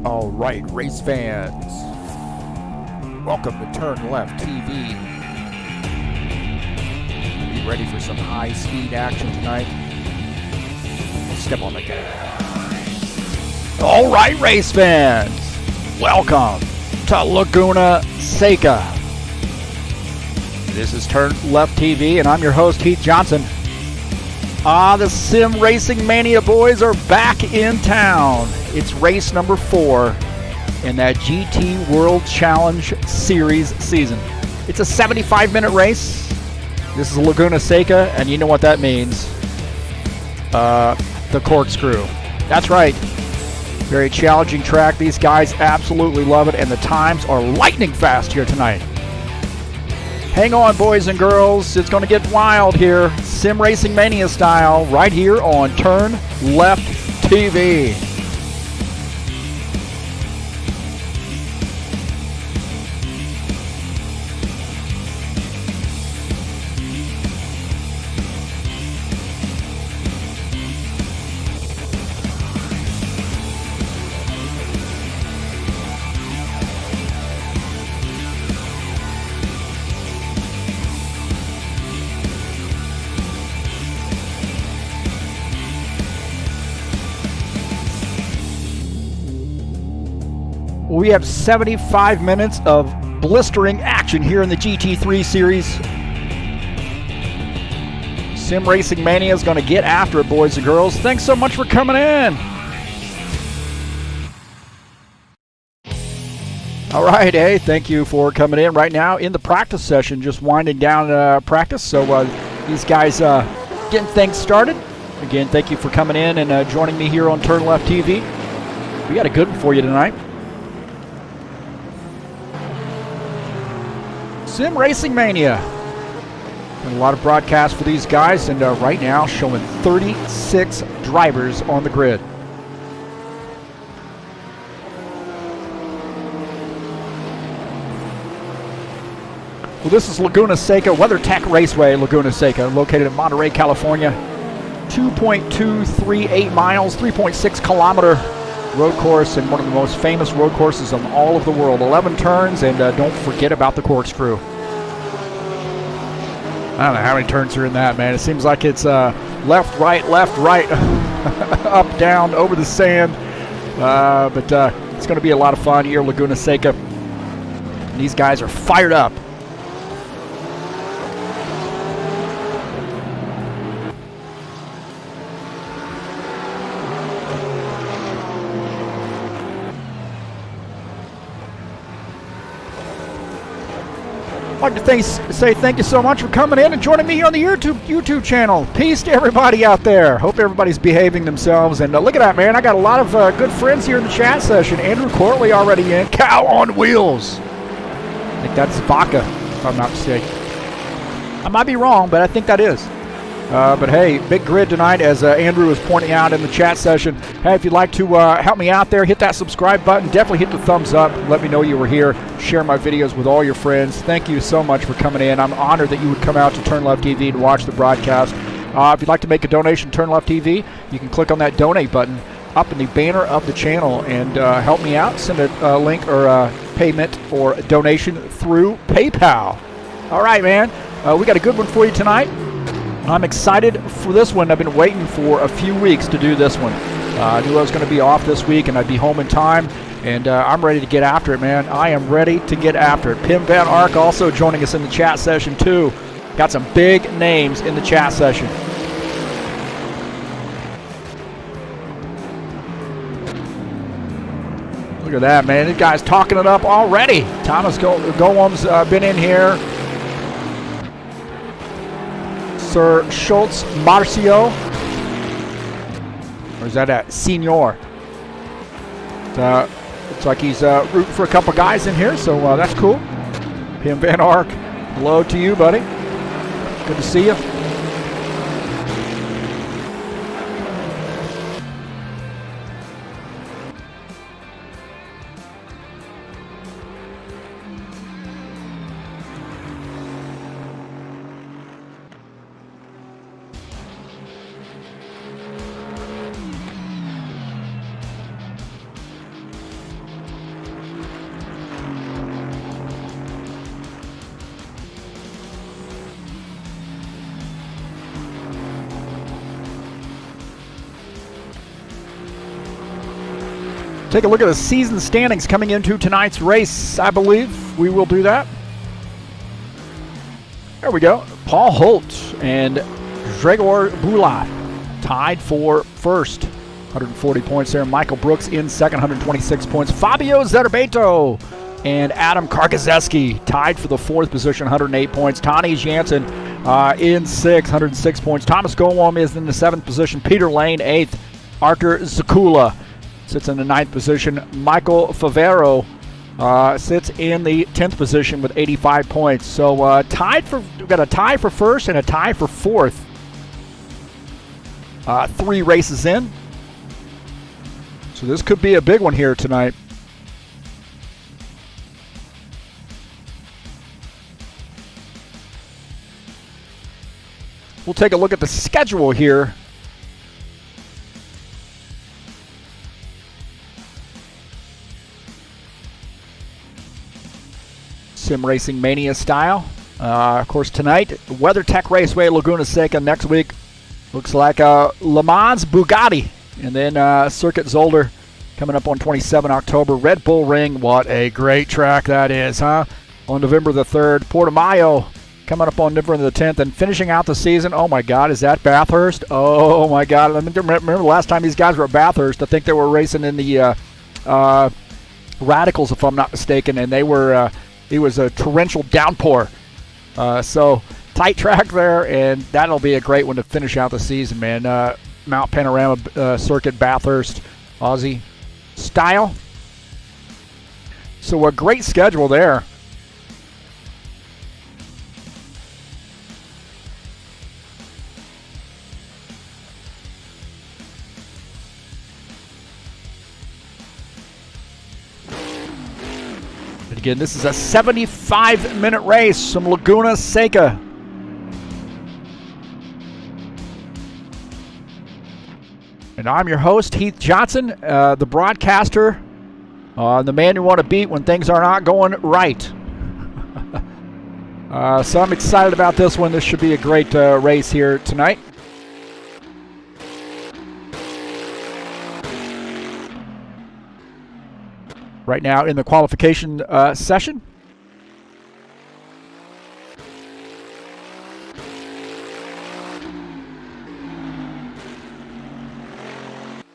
All right, race fans, welcome to TurnLeftTV. Be ready for some high-speed action tonight. Step on the gas. All right, race fans, welcome to Laguna Seca. This is TurnLeftTV, and I'm your host, Heath Johnson. The Sim Racing Mania boys are back in town. It's race number 4 in that GT World Challenge Series season. It's a 75-minute race. This is Laguna Seca, and you know what that means. The corkscrew. That's right. Very challenging track. These guys absolutely love it, and the times are lightning fast here tonight. Hang on, boys and girls. It's going to get wild here. Sim Racing Mania style, right here on TurnLeftTV. We have 75 minutes of blistering action here in the GT3 series. Sim Racing Mania is going to get after it, boys and girls. Thanks so much for coming in. All right, hey, thank you for coming in right now in the practice session, just winding down practice. So these guys getting things started. Again, thank you for coming in and joining me here on TurnLeftTV. We got a good one for you tonight. Sim Racing Mania. Got a lot of broadcasts for these guys, and right now showing 36 drivers on the grid. Well, this is Laguna Seca, Weathertech Raceway, Laguna Seca, located in Monterey, California. 2.238 miles, 3.6 kilometer road course, and one of the most famous road courses in all of the world. 11 turns, and don't forget about the corkscrew. I don't know how many turns are in that, man. It seems like it's left, right, up, down, over the sand. But it's going to be a lot of fun here, Laguna Seca. And these guys are fired up. I'd like to say thank you so much for coming in and joining me here on the YouTube channel. Peace to everybody out there. Hope everybody's behaving themselves. And look at that, man. I got a lot of good friends here in the chat session. Andrew Corley already in. Cow on wheels. I think that's vodka, if I'm not mistaken. I might be wrong, but I think that is. But hey, big grid tonight, as Andrew was pointing out in the chat session. Hey, if you'd like to help me out there, hit that subscribe button. Definitely hit the thumbs up. Let me know you were here. Share my videos with all your friends. Thank you so much for coming in. I'm honored that you would come out to TurnLeftTV to watch the broadcast. If you'd like to make a donation to TurnLeftTV, you can click on that donate button up in the banner of the channel and help me out. Send a link or a payment or a donation through PayPal. All right, man. We got a good one for you tonight. I'm excited for this one. I've been waiting for a few weeks to do this one. I knew I was going to be off this week and I'd be home in time, and I'm ready to get after it, man. I am ready to get after it. Pim Van Ark also joining us in the chat session too. Got some big names in the chat session. Look at that, man. This guy's talking it up already. Thomas Golem's been in here. Sir Schultz Marcio, or is that a Senior? Looks like he's rooting for a couple guys in here, so that's cool. Pim Van Ark, hello to you, buddy. Good to see you. Take a look at the season standings coming into tonight's race. I believe we will do that. There we go. Paul Holt and Gregor Bula tied for first. 140 points there. Michael Brooks in second, 126 points. Fabio Zerbeto and Adam Karkazeski tied for the fourth position, 108 points. Tani Jansen in sixth, 106 points. Thomas Golom is in the seventh position. Peter Lane, eighth. Arthur Zakula sits in the ninth position. Michael Favero sits in the 10th position with 85 points. So we've got a tie for first and a tie for fourth. 3 races in. So this could be a big one here tonight. We'll take a look at the schedule here. Sim Racing Mania style. Of course, tonight, WeatherTech Raceway, Laguna Seca. Next week, looks like Le Mans Bugatti. And then Circuit Zolder coming up on 27 October. Red Bull Ring, what a great track that is, huh? On November the 3rd. Portimao coming up on November the 10th. And finishing out the season, oh my God, is that Bathurst? Oh my God. I remember the last time these guys were at Bathurst, I think they were racing in the Radicals, if I'm not mistaken. And they were, it was a torrential downpour. So tight track there, and that'll be a great one to finish out the season, man. Mount Panorama Circuit, Bathurst, Aussie style. So a great schedule there. But again, this is a 75-minute race from Laguna Seca. And I'm your host, Heath Johnson, the broadcaster, the man you want to beat when things are not going right. So I'm excited about this one. This should be a great race here tonight. Right now in the qualification session.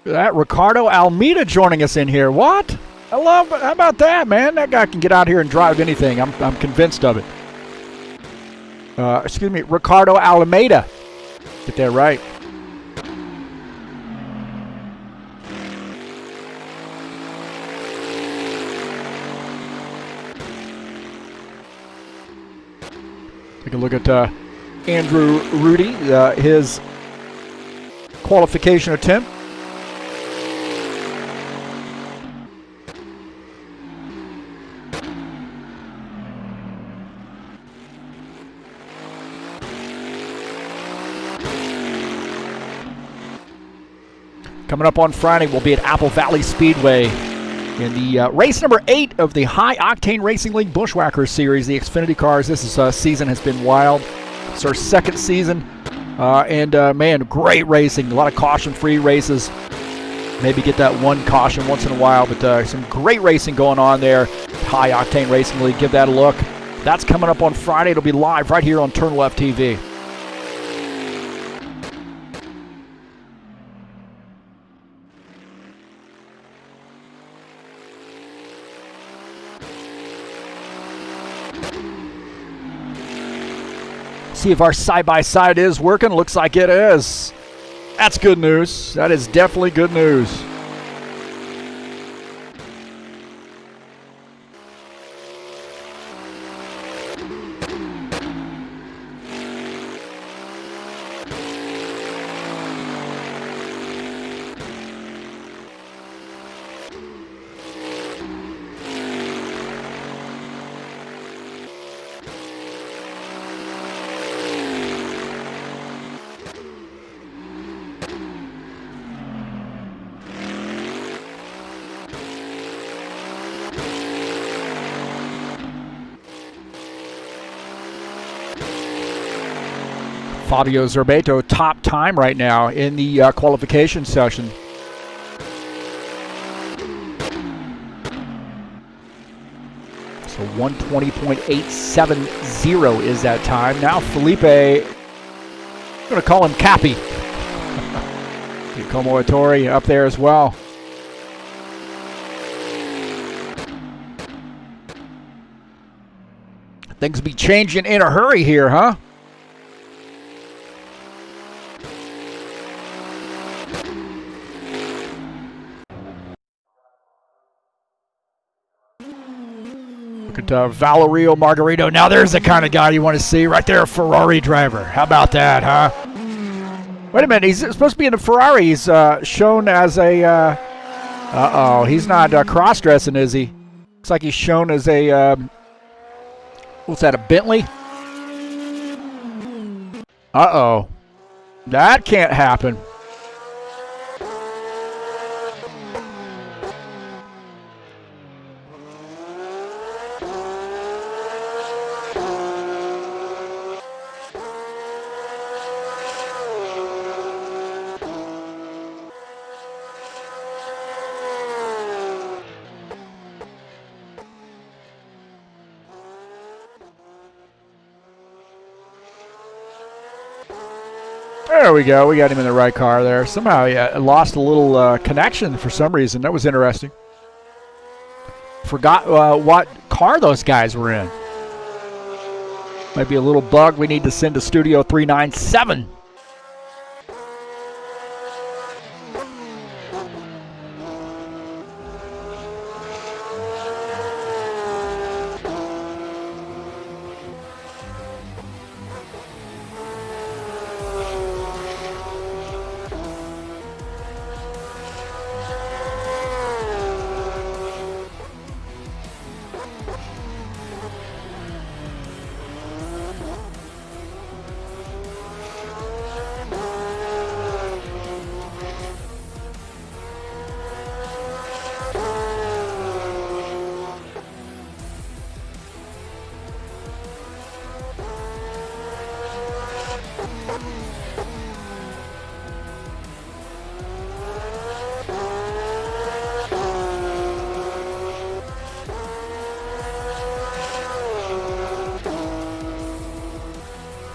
That Ricardo Almeida joining us in here. What? How about that, man? That guy can get out here and drive anything. I'm convinced of it. Excuse me, Ricardo Almeida. Get that right. Take a look at Andrew Rudy, his qualification attempt. Coming up on Friday, we'll be at Apple Valley Speedway in the race number 8 of the High Octane Racing League Bushwhacker Series, the Xfinity cars. This season has been wild. It's our second season, and man, great racing. A lot of caution-free races. Maybe get that one caution once in a while, but some great racing going on there. High Octane Racing League, give that a look. That's coming up on Friday. It'll be live right here on TurnLeftTV. See if our side-by-side is working. Looks like it is. That's good news. That is definitely good news. Fabio Zerbeto, top time right now in the qualification session. A 1:20.870 is that time. Now Felipe, I'm going to call him Cappy. Como Ettore up there as well. Things be changing in a hurry here, huh? Look at Valerio Margarito. Now there's the kind of guy you want to see right there, a Ferrari driver. How about that, huh? Wait a minute, he's supposed to be in a Ferrari. He's shown as a... uh-oh, he's not cross-dressing, is he? Looks like he's shown as a... what's that, a Bentley? Uh-oh. That can't happen. There we go. We got him in the right car there. Somehow he lost a little connection for some reason. That was interesting. Forgot what car those guys were in. Might be a little bug we need to send to Studio 397.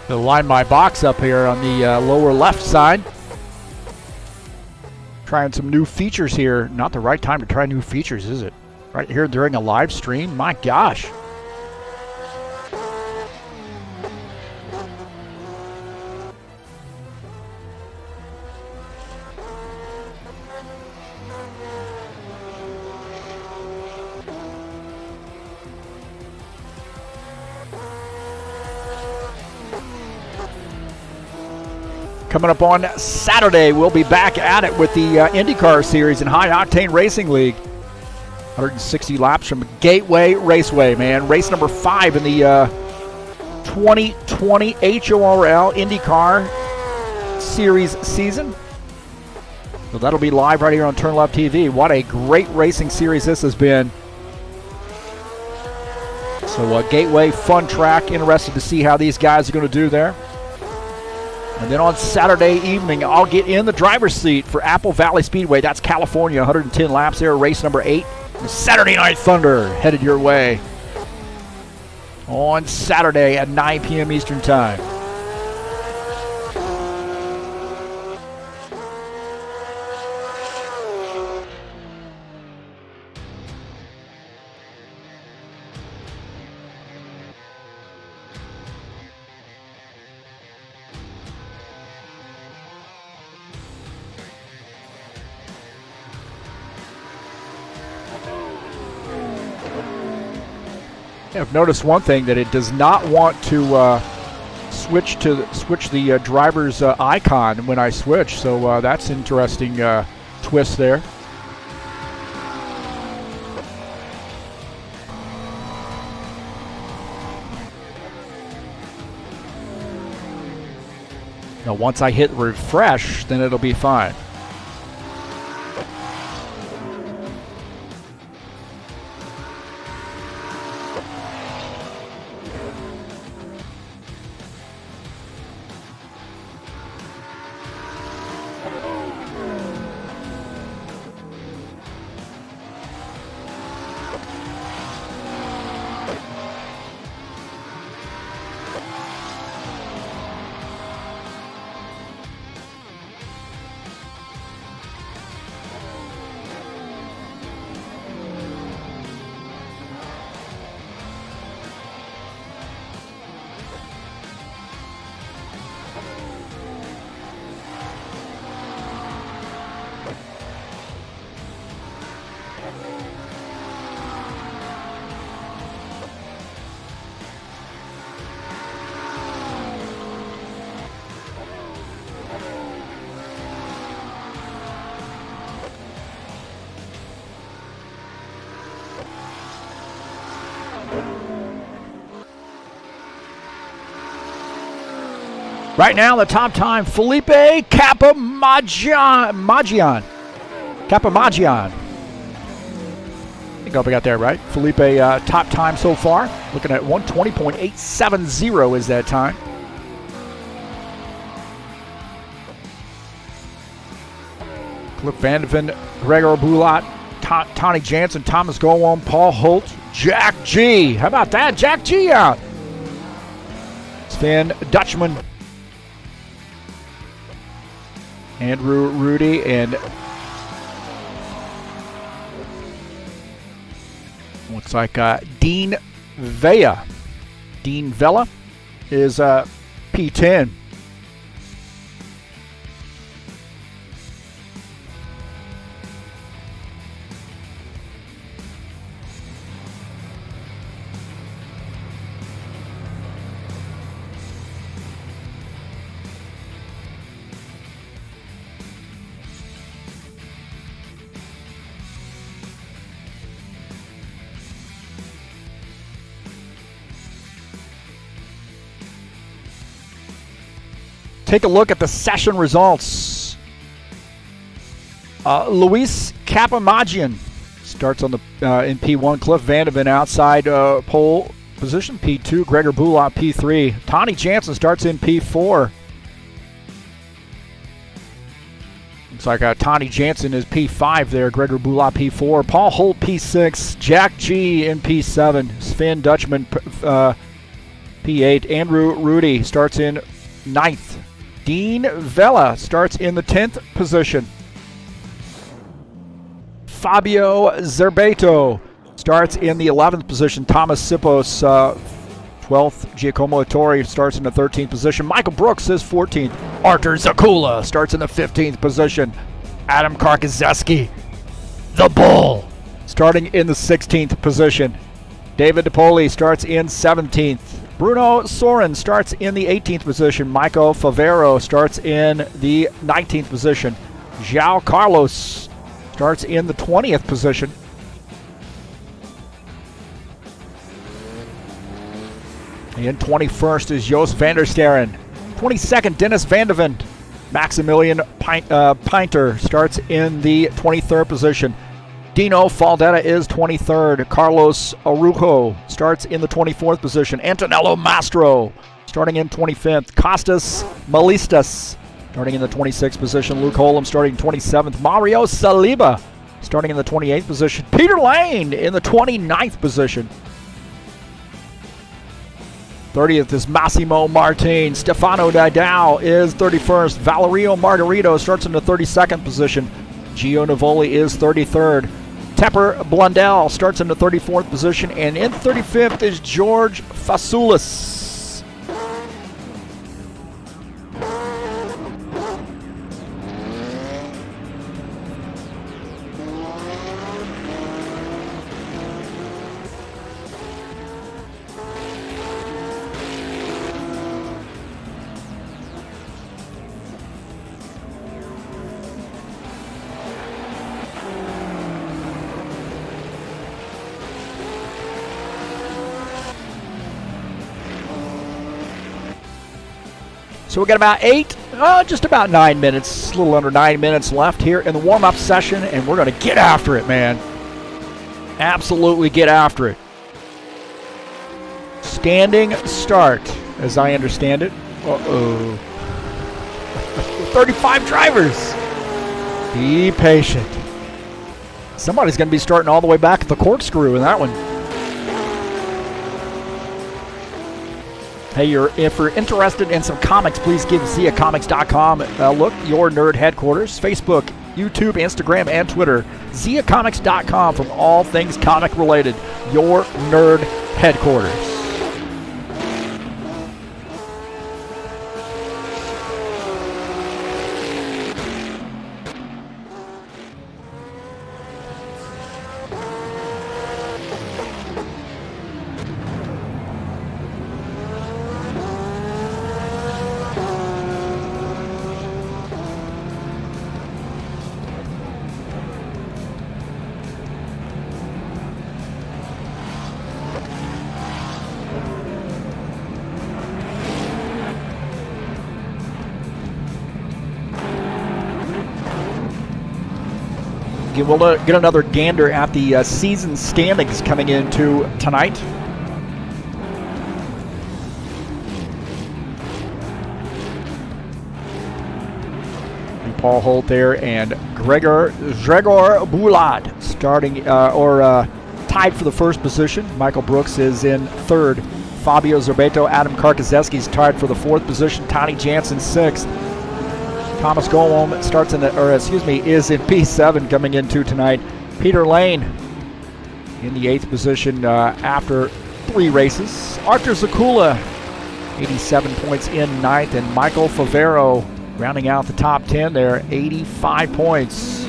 To line my box up here on the lower left side. Trying some new features here. Not the right time to try new features, is it? Right here during a live stream? My gosh. Coming up on Saturday, we'll be back at it with the IndyCar Series and High Octane Racing League. 160 laps from Gateway Raceway, man. Race number 5 in the 2020 HORL IndyCar Series season. So that'll be live right here on TurnLeftTV. What a great racing series this has been. So Gateway, fun track. Interested to see how these guys are going to do there. And then on Saturday evening, I'll get in the driver's seat for Apple Valley Speedway. That's California, 110 laps there, race number 8. Saturday Night Thunder headed your way on Saturday at 9 p.m. Eastern Time. I've noticed one thing, that it does not want to switch the driver's icon when I switch. So that's an interesting twist there. Now once I hit refresh, then it'll be fine. Right now, the top time, Felipe Capamagian. I think I got that right. Felipe, top time so far. Looking at 1:20.870 is that time. Cliff Vandeven, Gregor Bulat, Tony Jansen, Thomas Golwam, Paul Holt, Jack G. How about that? Jack G out. Sven Dutchman, Andrew Rudy, and looks like Dean Vela. Dean Vela is P10. Take a look at the session results. Luis Capamagian starts on the in P1. Cliff Vandeven outside pole position, P2. Gregor Bulat, P3. Tony Jansen starts in P4. Looks like Tony Jansen is P5 there. Gregor Bulat, P4. Paul Holt, P6. Jack G in P7. Sven Dutchman, P8. Andrew Rudy starts in 9th. Dean Vela starts in the 10th position. Fabio Zerbato starts in the 11th position. Thomas Sipos, 12th. Giacomo Ettore starts in the 13th position. Michael Brooks is 14th. Artur Zakula starts in the 15th position. Adam Karkazeski, the Bull, starting in the 16th position. David DePoli starts in 17th. Bruno Soren starts in the 18th position. Michael Favero starts in the 19th position. João Carlos starts in the 20th position. And 21st is Jos van der Sterren. 22nd, Dennis Vandeven. Maximilian Pinter starts in the 23rd position. Dino Faldetta is 23rd. Carlos Arujo starts in the 24th position. Antonello Mastro starting in 25th. Costas Malistas starting in the 26th position. Luke Holm starting 27th. Mario Saliba starting in the 28th position. Peter Lane in the 29th position. 30th is Massimo Martin. Stefano Didao is 31st. Valerio Margarito starts in the 32nd position. Gio Navoli is 33rd. Tepper Blundell starts in the 34th position. And in 35th is George Fasoulis. So we got about just about 9 minutes, a little under 9 minutes left here in the warm-up session, and we're going to get after it, man. Absolutely get after it. Standing start, as I understand it. 35 drivers. Be patient. Somebody's going to be starting all the way back at the corkscrew in that one. Hey, if you're interested in some comics, please give ZiaComics.com a look. Your nerd headquarters. Facebook, YouTube, Instagram, and Twitter. ZiaComics.com from all things comic related. Your nerd headquarters. We'll get another gander at the season standings coming into tonight. Paul Holt there, and Gregor Bulat starting tied for the first position. Michael Brooks is in third. Fabio Zerbeto, Adam Karkazeski's tied for the fourth position. Tony Jansen sixth. Thomas Golom is in P7 coming into tonight. Peter Lane in the eighth position after 3 races. Arthur Zakula, 87 points in ninth, and Michael Favero rounding out the top 10 there, 85 points.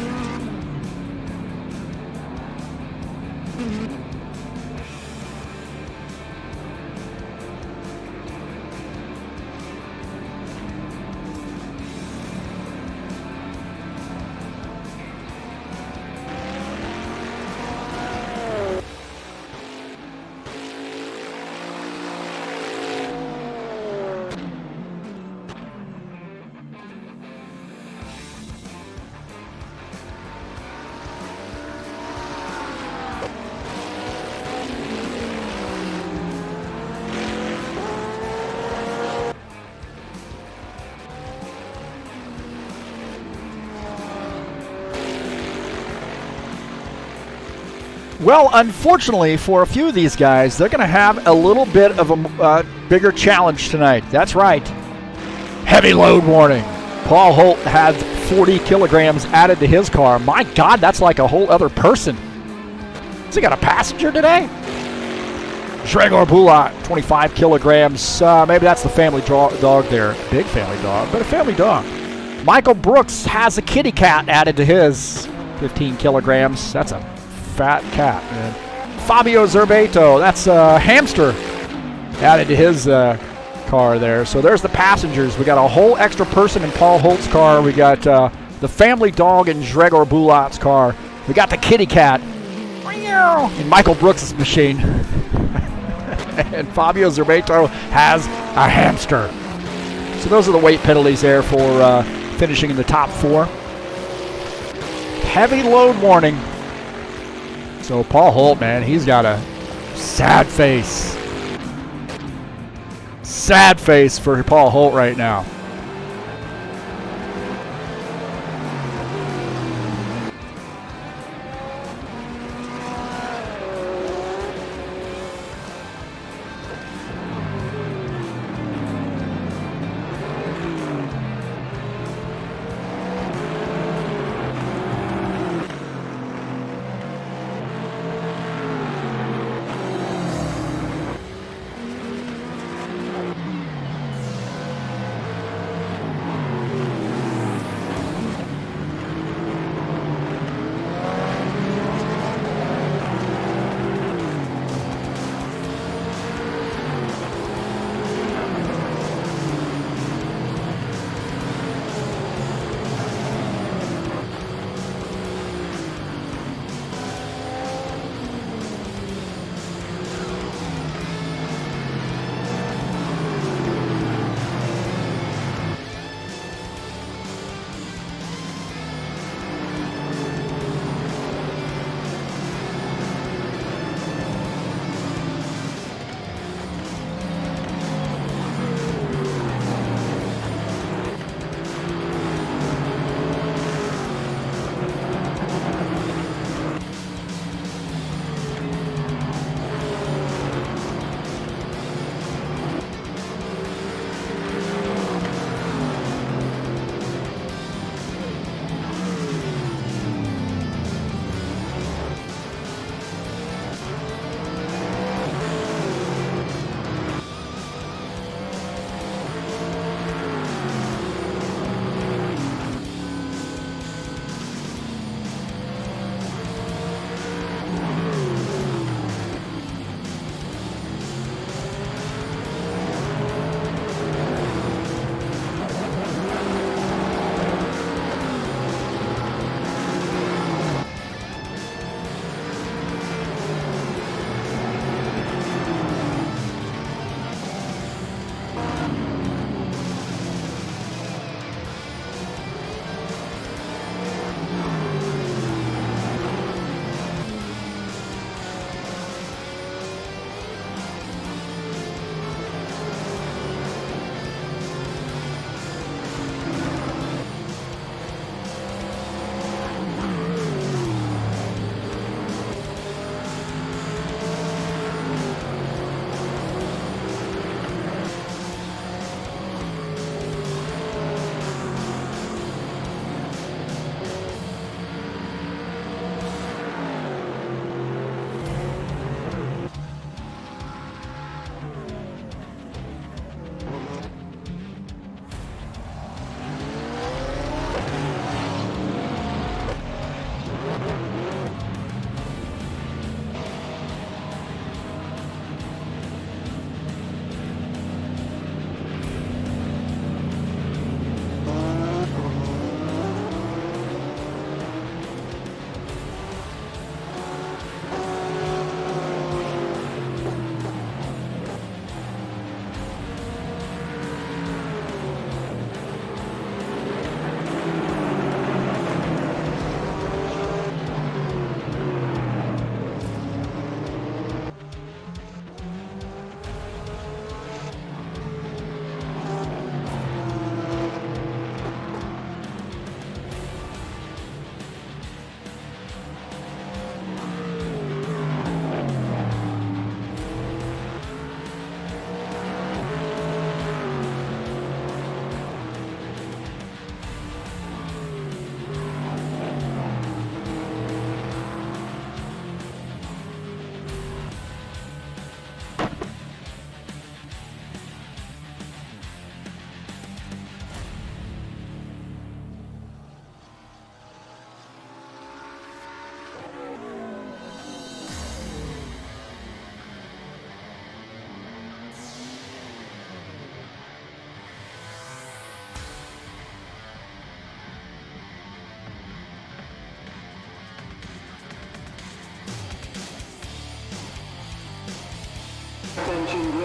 Well, unfortunately for a few of these guys, they're going to have a little bit of a bigger challenge tonight. That's right. Heavy load warning. Paul Holt had 40 kilograms added to his car. My God, that's like a whole other person. Has he got a passenger today? Gregor Bulat, 25 kilograms. Maybe that's the family dog there. Big family dog, but a family dog. Michael Brooks has a kitty cat added to his. 15 kilograms. That's a fat cat, man. Fabio Zerbeto, that's a hamster added to his car there. So there's the passengers. We got a whole extra person in Paul Holt's car. We got the family dog in Gregor Bulat's car. We got the kitty cat in Michael Brooks' machine. And Fabio Zerbeto has a hamster. So those are the weight penalties there for finishing in the top 4. Heavy load warning. So Paul Holt, man, he's got a sad face. Sad face for Paul Holt right now.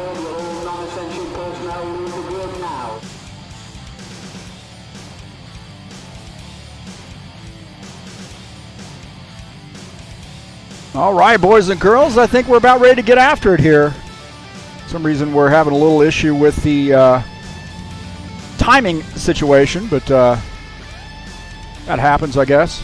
All non-essential personnel leave the grid now. All right, boys and girls, I think we're about ready to get after it here. For some reason we're having a little issue with the timing situation, but that happens, I guess.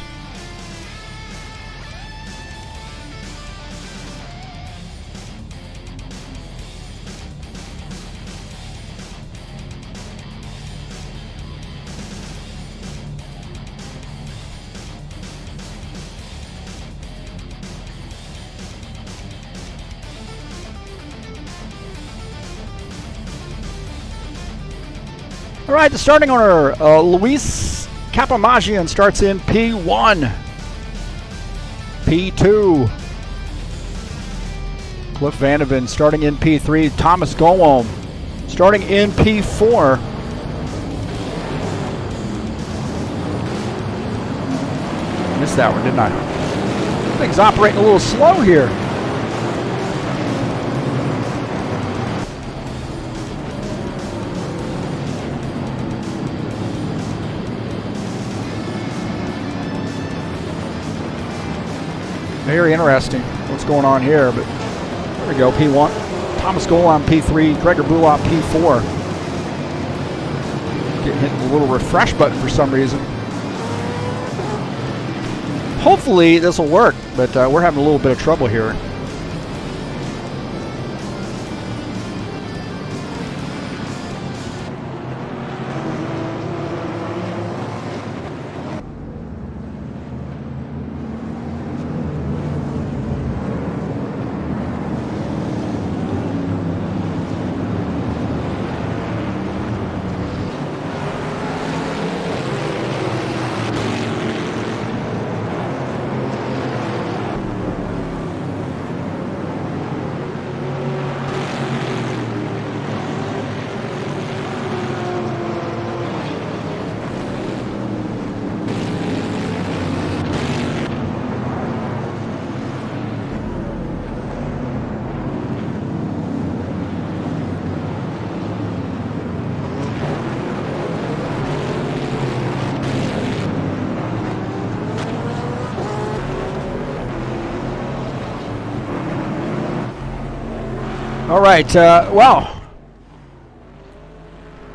All right, the starting order, Luis Capamagian starts in P1. P2, Cliff Vandeven starting in P3. Thomas Golom starting in P4. Missed that one, didn't I? Thing's operating a little slow here. Very interesting what's going on here, but there we go, P1. Thomas Golom P3, Gregor Bulop P4. Getting hit with a little refresh button for some reason. Hopefully this will work, but we're having a little bit of trouble here. All right, well,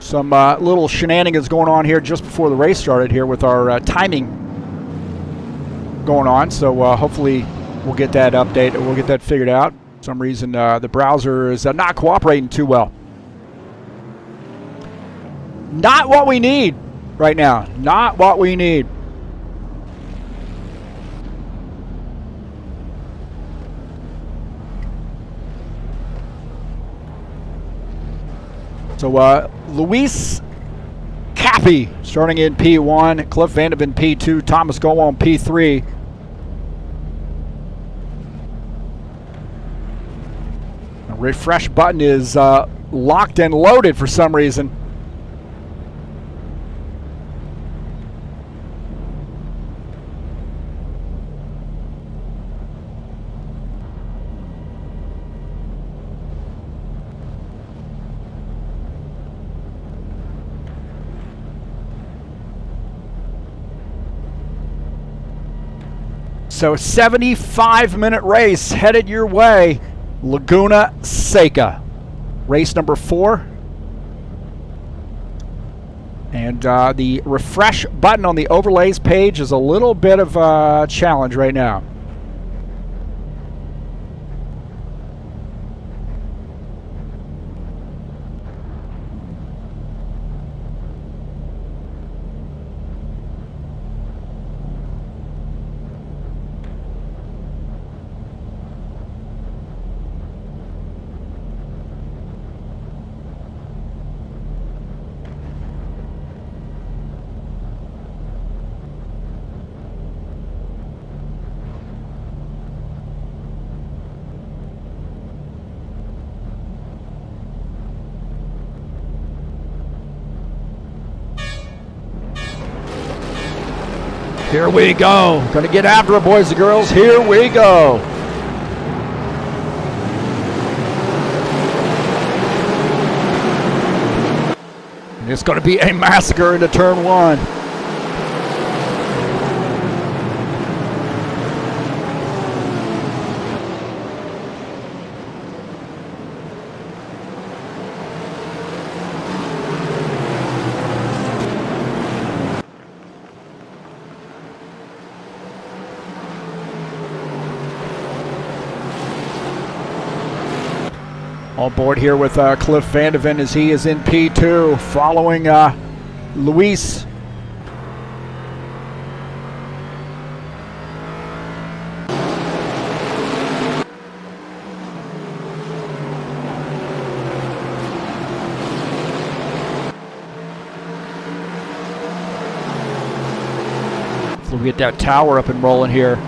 some little shenanigans going on here just before the race started here with our timing going on. So hopefully we'll get that update. We'll get that figured out. For some reason the browser is not cooperating too well. Not what we need right now. Not what we need. So Luis Cappy starting in P1, Cliff Vandeven P2, Thomas Golom P3. The refresh button is locked and loaded for some reason. So 75-minute race headed your way. Laguna Seca. Race number 4. And the refresh button on the overlays page is a little bit of a challenge right now. Here we go. Gonna get after it, boys and girls. Here we go. And it's going to be a massacre into turn one. All aboard here with Cliff Vandeven as he is in P2, following Luis. So we get that tower up and rolling here.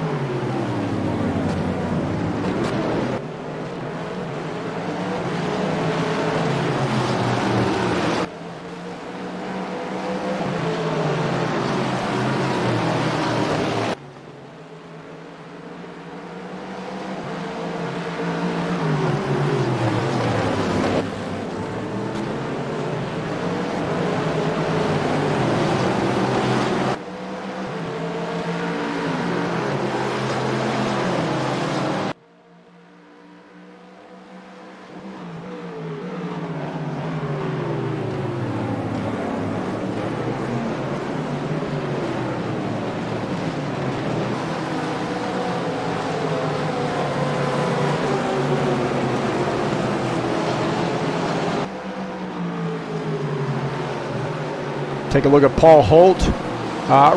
Take a look at Paul Holt,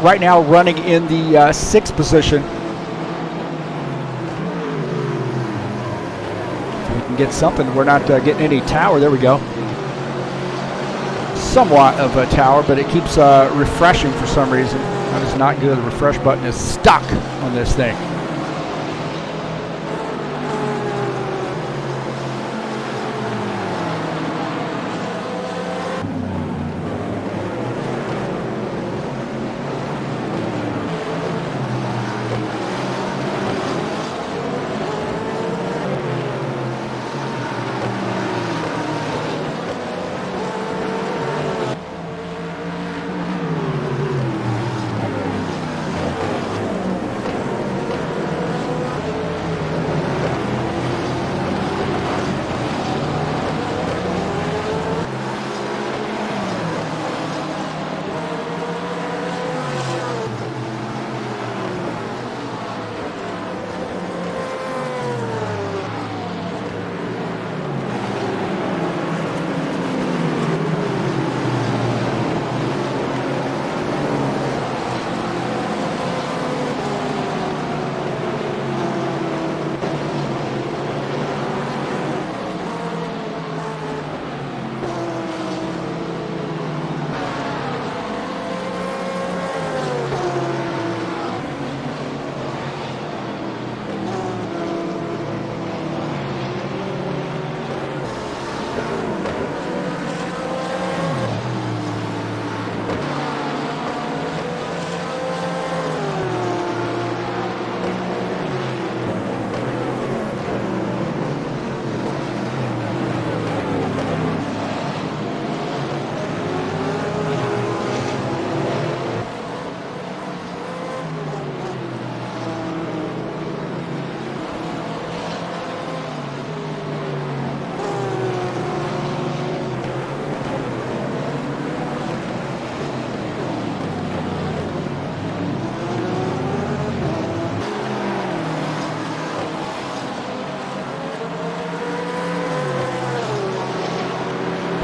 right now running in the 6th position. If we can get something, we're not getting any tower. There we go. Somewhat of a tower, but it keeps refreshing for some reason. That is not good. The refresh button is stuck on this thing.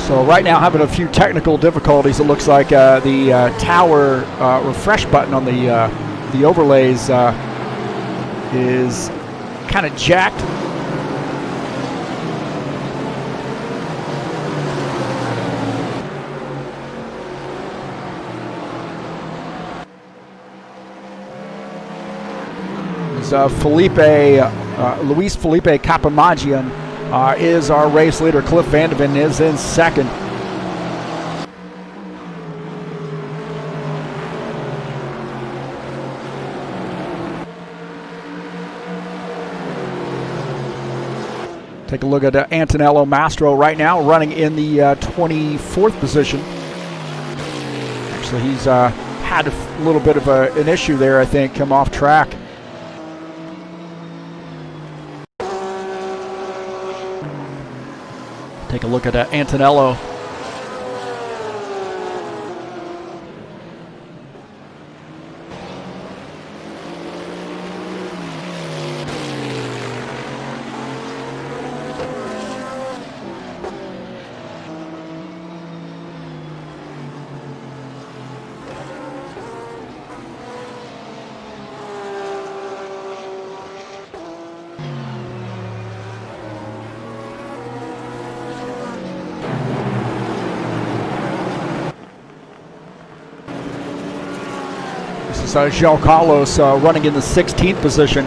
So right now having a few technical difficulties. It looks like the tower refresh button on the overlays is kind of jacked. Luis Felipe Capamagian is our race leader. Cliff Vandeven is in 2nd. Take a look at Antonello Mastro right now, running in the 24th position. Actually, he's had a little bit of an issue there, I think, come off track. Take a look at Antonello. This is João Carlos running in the 16th position.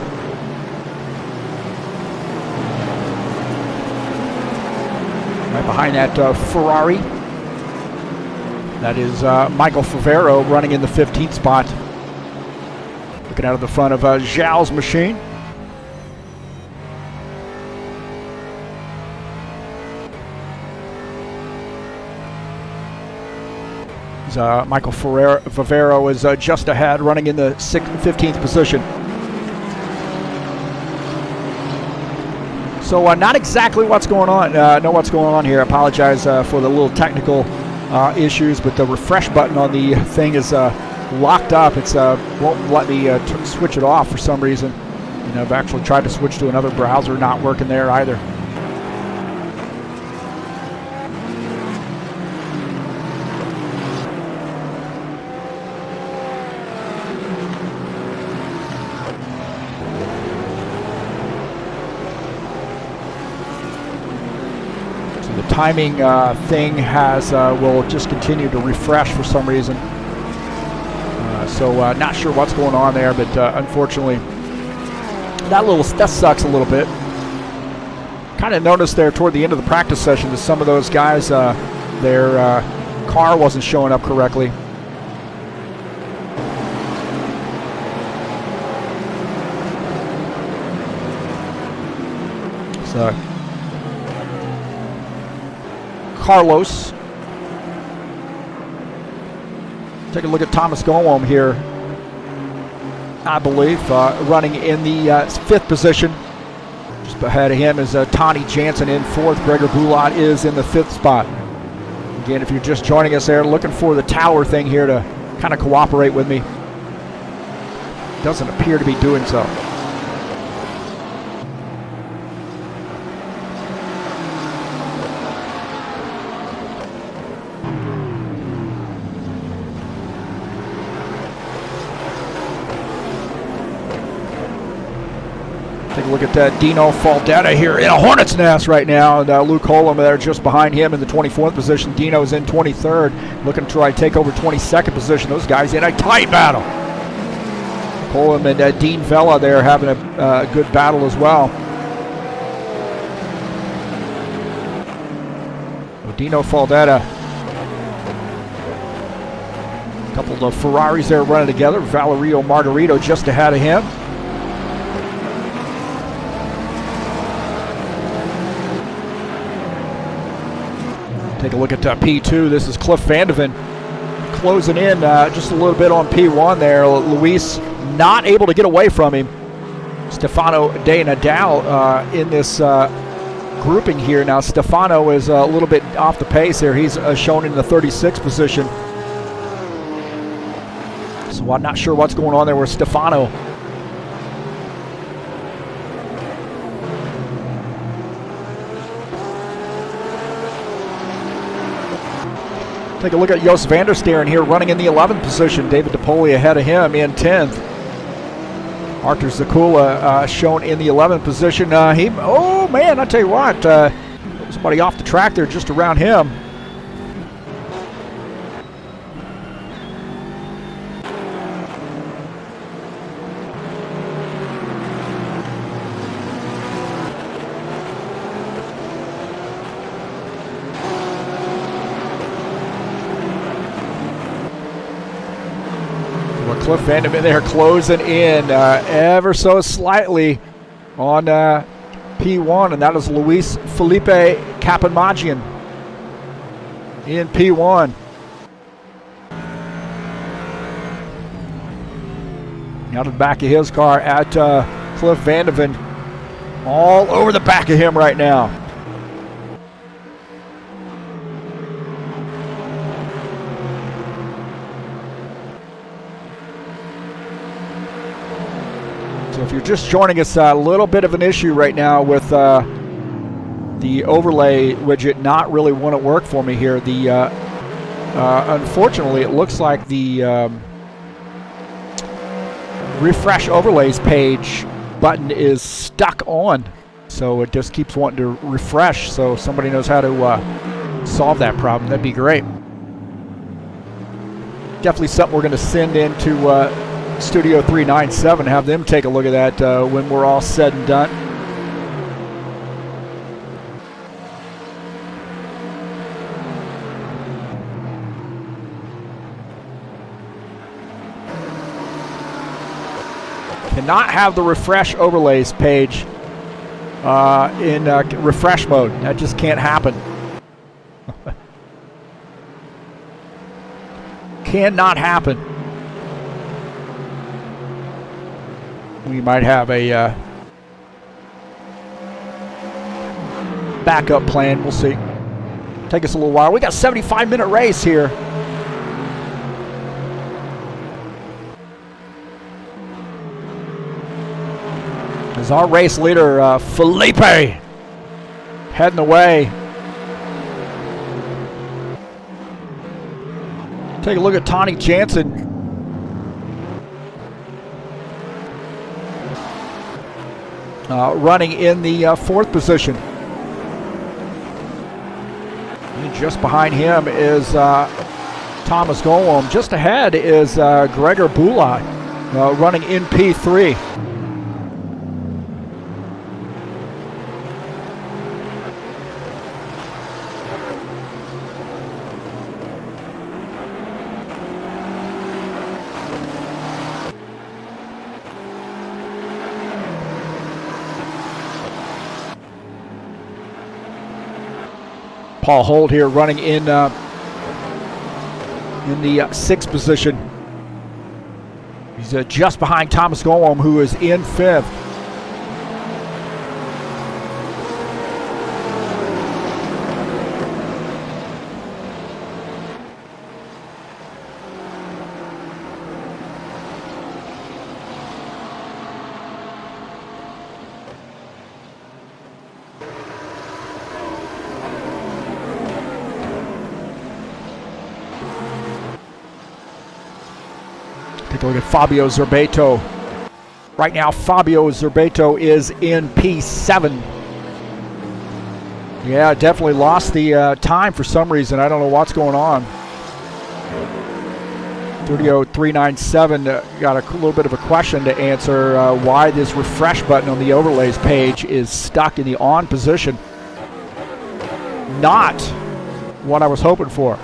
Right behind that Ferrari. That is Michael Favero running in the 15th spot. Looking out of the front of Zhao's machine. Michael Favero is just ahead, running in the 15th position. So not exactly what's going on. Know what's going on here. I apologize for the little technical issues, but the refresh button on the thing is locked up. It's won't let me switch it off for some reason. And I've actually tried to switch to another browser, not working there either. Timing thing will just continue to refresh for some reason. So not sure what's going on there, but unfortunately, that sucks a little bit. Kind of noticed there toward the end of the practice session that some of those guys, their car wasn't showing up correctly. So Carlos. Take a look at Thomas Golom here, I believe, running in the 5th position. Just ahead of him is Tony Jansen in 4th. Gregor Bulat is in the 5th spot. Again, if you're just joining us there, looking for the tower thing here to kind of cooperate with me. Doesn't appear to be doing so. Take a look at Dino Faldetta here in a hornet's nest right now. And Luke Holm there just behind him in the 24th position. Dino's in 23rd, looking to try to take over 22nd position. Those guys in a tight battle. Holm and Dean Vella there having a good battle as well. Dino Faldetta. A couple of Ferraris there running together. Valerio Margarito just ahead of him. Take a look at P2. This is Cliff Vandeven closing in just a little bit on P1 there. Luis not able to get away from him. Stefano De Nadal in this grouping here. Now Stefano is a little bit off the pace here. He's shown in the 36th position. So I'm not sure what's going on there with Stefano. Take a look at Jos van der Steren here running in the 11th position. David DePoli ahead of him in 10th. Artur Zakula shown in the 11th position. Oh man, I tell you what, somebody off the track there just around him. Cliff Vandeman there closing in ever so slightly on P1, and that is Luis Felipe Capamagian in P1. Out of the back of his car at Cliff Vandeven. All over the back of him right now. So if you're just joining us, a little bit of an issue right now with the overlay widget not really want to work for me here. The unfortunately, it looks like the refresh overlays page button is stuck on, so it just keeps wanting to refresh. So if somebody knows how to solve that problem, that'd be great. Definitely something we're going to send into Studio 397, have them take a look at that when we're all said and done. Cannot have the refresh overlays page in refresh mode. That just can't happen. Cannot happen. We might have a backup plan. We'll see. Take us a little while. We got a 75-minute race here. As our race leader, Felipe, heading away. Take a look at Tony Jansen. Running in the fourth position. And just behind him is Thomas Golom. Just ahead is Gregor Bulai, running in P3. Paul Holt here running in the sixth position. He's just behind Thomas Golom, who is in fifth. Take a look at Fabio Zerbeto. Right now, Fabio Zerbeto is in P7. Yeah, definitely lost the time for some reason. I don't know what's going on. Studio 397 got a little bit of a question to answer why this refresh button on the overlays page is stuck in the on position. Not what I was hoping for.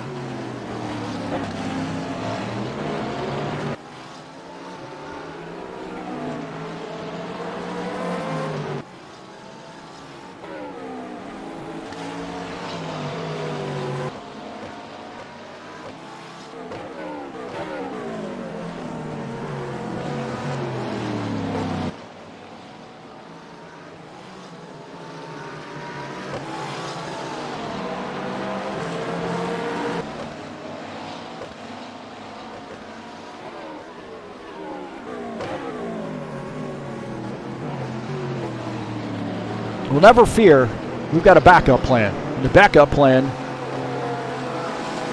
Well, never fear, we've got a backup plan. And the backup plan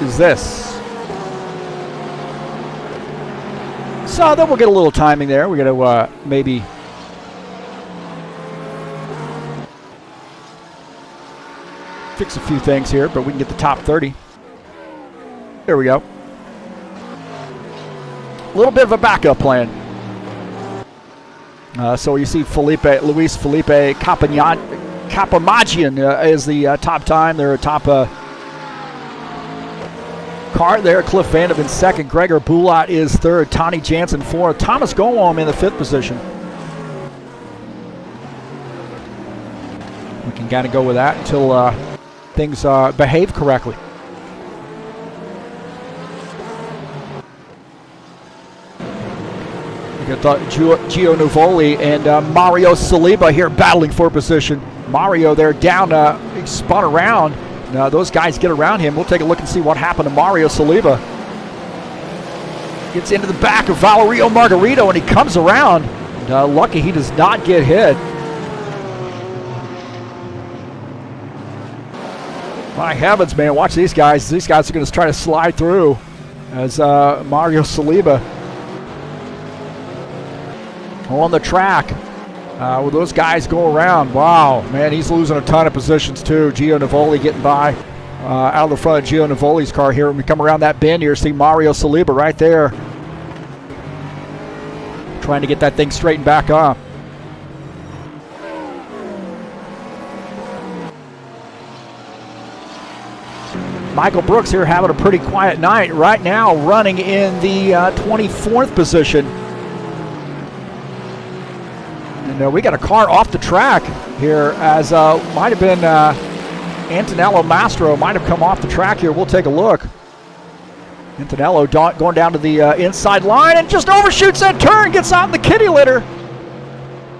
is this. So then we'll get a little timing there. We're going to maybe fix a few things here, but we can get the top 30. There we go. A little bit of a backup plan. So you see Luis Felipe Capamagian is the top time. They're a top car there. Cliff Vandeven second. Gregor Bulot is third. Tony Jansen fourth. Thomas Golom in the fifth position. We can kind of go with that until things behave correctly. We got Gio Nuvoli and Mario Saliba here battling for position. Mario there down, spun around. Now those guys get around him. We'll take a look and see what happened to Mario Saliba. Gets into the back of Valerio Margarito and he comes around. And, lucky he does not get hit. My heavens, man, watch these guys. These guys are going to try to slide through as Mario Saliba on the track. With those guys go around. Wow, man, he's losing a ton of positions too. Gio Nuvoli getting by out of the front of Gio Nuvoli's car here. When we come around that bend here, see Mario Saliba right there. Trying to get that thing straightened back up. Michael Brooks here having a pretty quiet night. Right now running in the 24th position. And we got a car off the track here as might have been Antonello Mastro might have come off the track here. We'll take a look. Antonello going down to the inside line and just overshoots that turn, gets out in the kitty litter.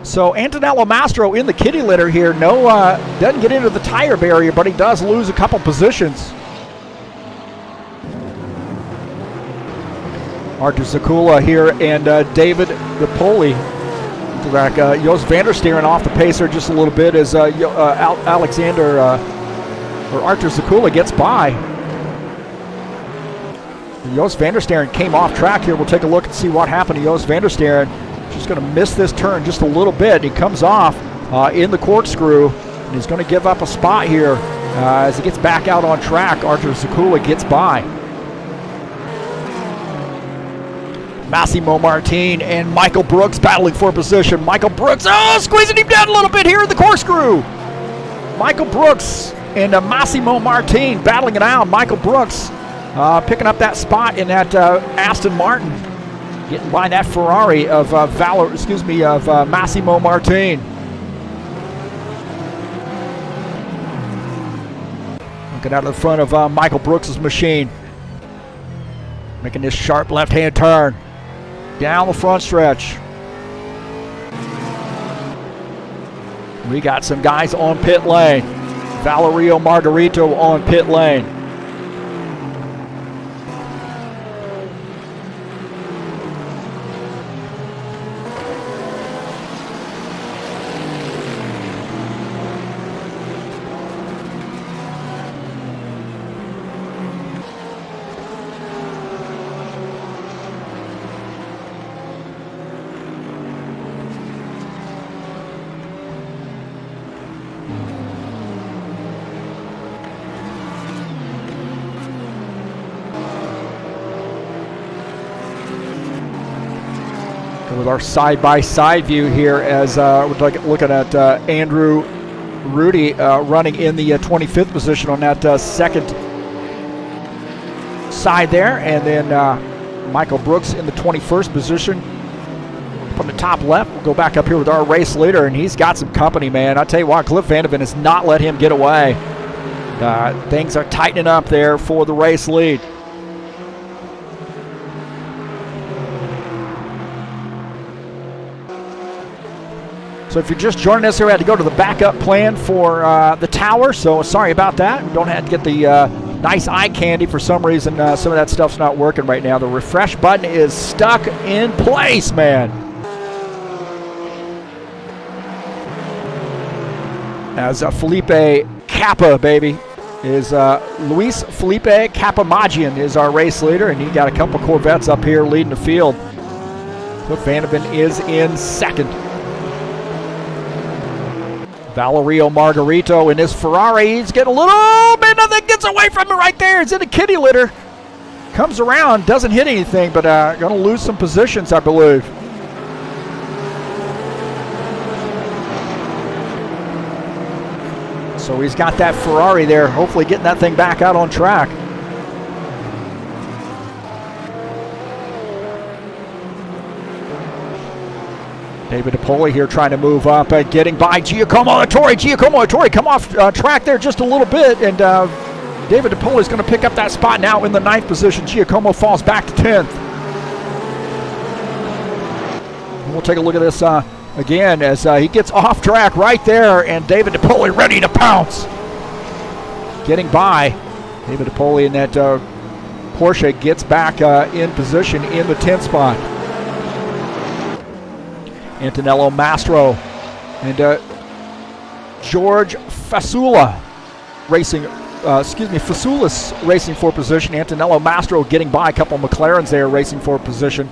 So Antonello Mastro in the kitty litter here. No, doesn't get into the tire barrier, but he does lose a couple positions. Artur Zakula here and David DePoli. Back, Joost van der Steeren off the pacer just a little bit as Alexander or Artur Zakula gets by. Joost van der Steeren came off track here. We'll take a look and see what happened to Joost van der Steeren. Just going to miss this turn just a little bit. He comes off in the corkscrew, and he's going to give up a spot here as he gets back out on track. Artur Zakula gets by. Massimo Martin and Michael Brooks battling for position. Michael Brooks, squeezing him down a little bit here in the corkscrew. Michael Brooks and Massimo Martin battling it out. Michael Brooks picking up that spot in that Aston Martin, getting by that Ferrari of Massimo Martin. Looking out of the front of Michael Brooks' machine, making this sharp left-hand turn down the front stretch. We got some guys on pit lane. Valerio Margarito on pit lane. With our side-by-side view here as we're looking at Andrew Rudy running in the 25th position on that second side there, and then Michael Brooks in the 21st position from the top left. We'll go back up here with our race leader, and he's got some company, man. I tell you what, Cliff Vandeven has not let him get away. Things are tightening up there for the race lead. So if you're just joining us here, we had to go to the backup plan for the tower, so sorry about that. We don't have to get the nice eye candy. For some reason, some of that stuff's not working right now. The refresh button is stuck in place, man. As Felipe Kappa, baby, is Luis Felipe Kapamagian is our race leader, and he got a couple Corvettes up here leading the field. Cliff Vandeven is in second. Valerio Margarito in his Ferrari. He's getting a little bit, nothing gets away from him right there. He's in a kitty litter. Comes around, doesn't hit anything, but going to lose some positions, I believe. So he's got that Ferrari there, hopefully getting that thing back out on track. David DePoli here trying to move up, getting by Giacomo Ettore. Giacomo Ettore come off track there just a little bit, and David DePoli is going to pick up that spot now in the 9th position. Giacomo falls back to 10th. We'll take a look at this again as he gets off track right there, and David DePoli ready to pounce. Getting by. David DePoli in that Porsche gets back in position in the 10th spot. Antonello Mastro and George Fasula Fasoulis racing for position. Antonello Mastro getting by. A couple of McLarens there racing for position.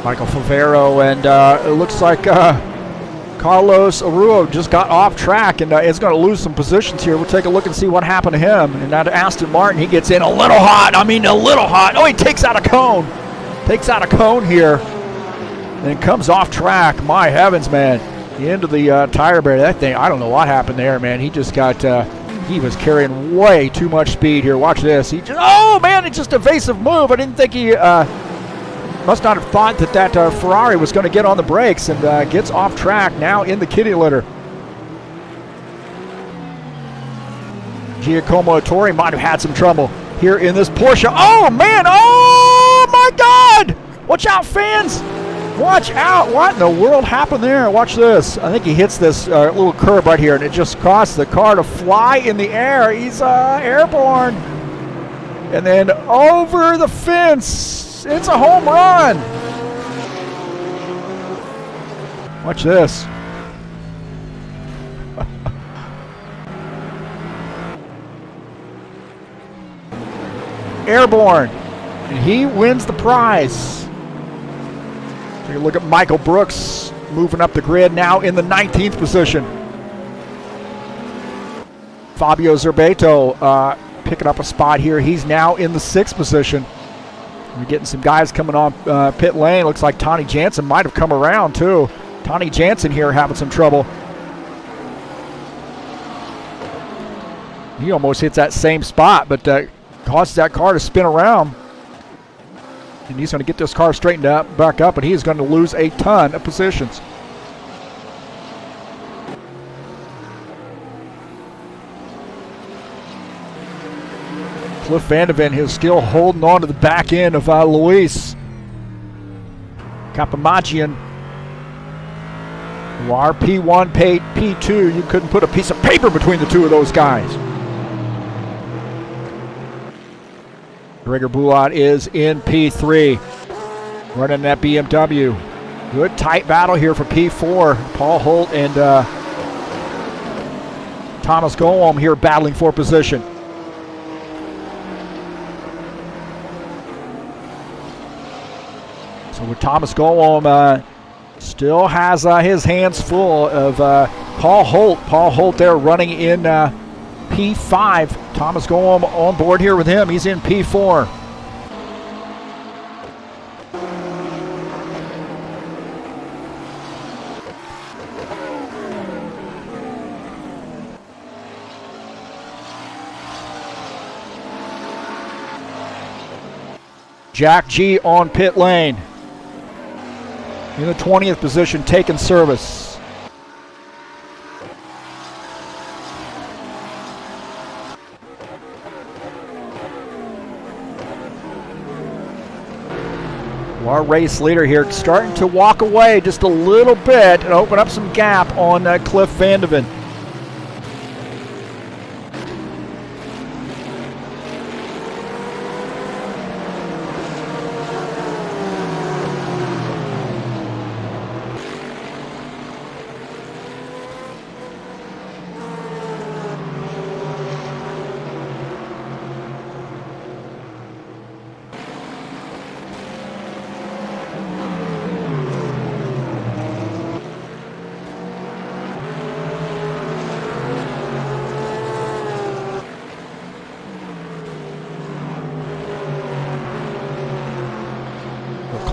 Michael Favero, and it looks like Carlos Arujo just got off track and is going to lose some positions here. We'll take a look and see what happened to him. And now to Aston Martin, he gets in a little hot. I mean, a little hot. Oh, he takes out a cone. Takes out a cone here. And comes off track. My heavens, man. The end of the tire barrier. That thing, I don't know what happened there, man. He just got, he was carrying way too much speed here. Watch this. He just, oh, man, it's just an evasive move. I didn't think he, must not have thought that Ferrari was going to get on the brakes, and gets off track now in the kitty litter. Giacomo Ettore might have had some trouble here in this Porsche. Oh, man. Oh, my God. Watch out, fans. Watch out. What in the world happened there? Watch this. I think he hits this little curb right here, and it just caused the car to fly in the air. He's airborne. And then over the fence. It's a home run. Watch this. Airborne. And he wins the prize. Take a look at Michael Brooks moving up the grid now in the 19th position. Fabio Zerbato picking up a spot here. He's now in the 6th position. We're getting some guys coming on pit lane. Looks like Tony Jansen might have come around too. Tony Jansen here having some trouble. He almost hits that same spot, but causes that car to spin around. And he's going to get this car straightened up, back up, and he is going to lose a ton of positions. Cliff Vandeven is still holding on to the back end of Luis Capamagian, who are P1, P2. You couldn't put a piece of paper between the two of those guys. Gregor Bulat is in P3, running that BMW. Good tight battle here for P4. Paul Holt and Thomas Golom here battling for position. So with Thomas Golom still has his hands full of Paul Holt. Paul Holt there running in P5. Thomas Golom on board here with him. He's in P4. Jack G on pit lane. In the 20th position, taking service. Our race leader here starting to walk away just a little bit and open up some gap on Cliff Vandeven.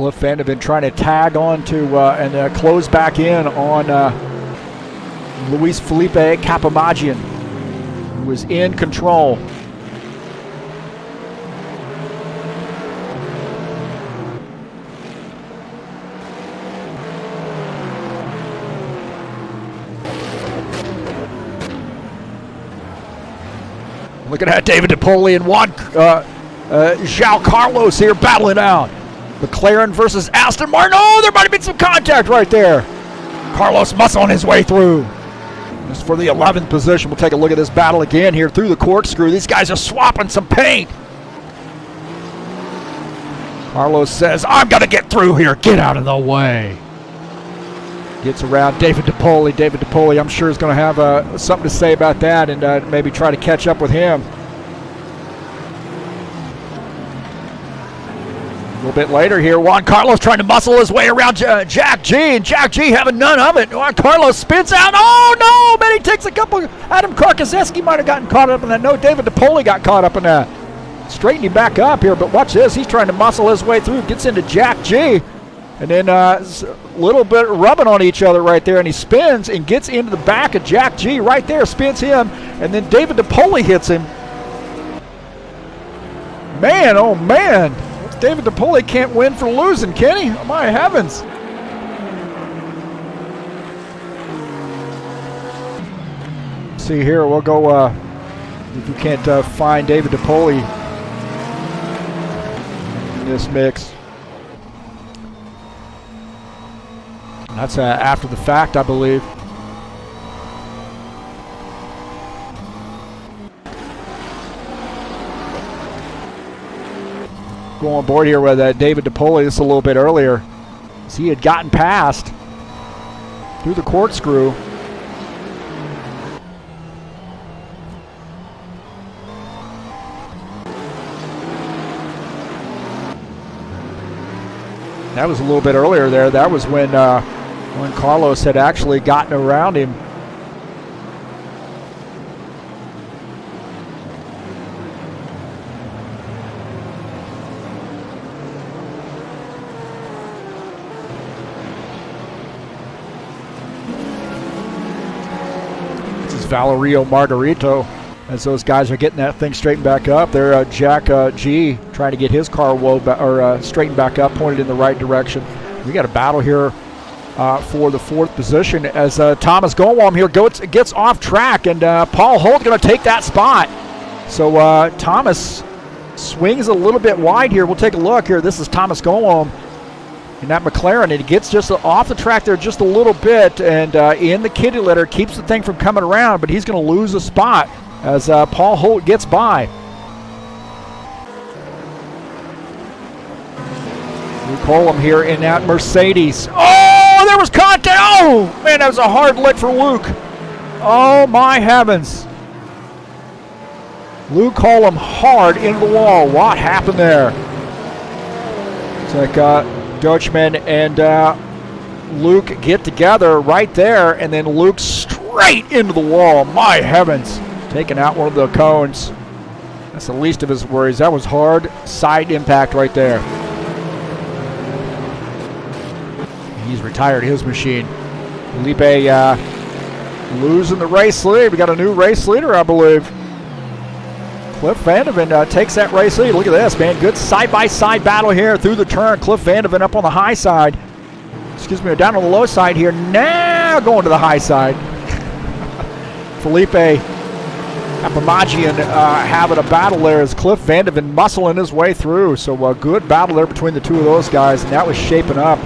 Cliff Vandeven trying to tag on to and close back in on Luis Felipe Capamagian, who was in control. Look at that, David DePoli and Juan João Carlos here battling out. McLaren versus Aston Martin. Oh, there might have been some contact right there. Carlos muscling his way through. Just for the 11th position. We'll take a look at this battle again here through the corkscrew. These guys are swapping some paint. Carlos says, I'm going to get through here. Get out of the way. Gets around David DePoli. David DePoli, I'm sure, is going to have something to say about that and maybe try to catch up with him. A little bit later here, Juan Carlos trying to muscle his way around Jack G, and Jack G having none of it. Juan Carlos spins out. Oh, no, man, he takes a couple. Adam Karkazeski might have gotten caught up in that. No, David DePoli got caught up in that. Straightening back up here, but watch this. He's trying to muscle his way through. Gets into Jack G, and then a little bit rubbing on each other right there, and he spins and gets into the back of Jack G right there, spins him, and then David DePoli hits him. Man, oh, man. David DePoli can't win for losing, can he? Oh, my heavens. See here, we'll go, if you can't find David DePoli in this mix. That's after the fact, I believe. Go on board here with David DePoli just a little bit earlier. As he had gotten past through the corkscrew. That was a little bit earlier there. That was when Carlos had actually gotten around him. Valerio Margarito, as those guys are getting that thing straightened back up. There, Jack G trying to get his car straightened back up, pointed in the right direction. We got a battle here for the 4th position as Thomas Gowom here gets off track, and Paul Holt going to take that spot. So Thomas swings a little bit wide here. We'll take a look here. This is Thomas Gowom in that McLaren, and he gets just off the track there just a little bit, and in the kitty litter, keeps the thing from coming around, but he's going to lose a spot as Paul Holt gets by. We call him here in that Mercedes. Oh, there was contact. Oh, man, that was a hard lick for Luke. Oh, my heavens. Luke Hollum hard into the wall. What happened there? It's like Dutchman and Luke get together right there, and then Luke straight into the wall. My heavens. Taking out one of the cones. That's the least of his worries. That was hard side impact right there. He's retired his machine. Felipe losing the race lead. We got a new race leader, I believe. Cliff Vandeven takes that race lead. Look at this, man. Good side-by-side battle here through the turn. Cliff Vandeven up on the high side. Excuse me, down on the low side here. Now going to the high side. Felipe Capamagian having a battle there as Cliff Vandeven muscling his way through. So a good battle there between the two of those guys, and that was shaping up.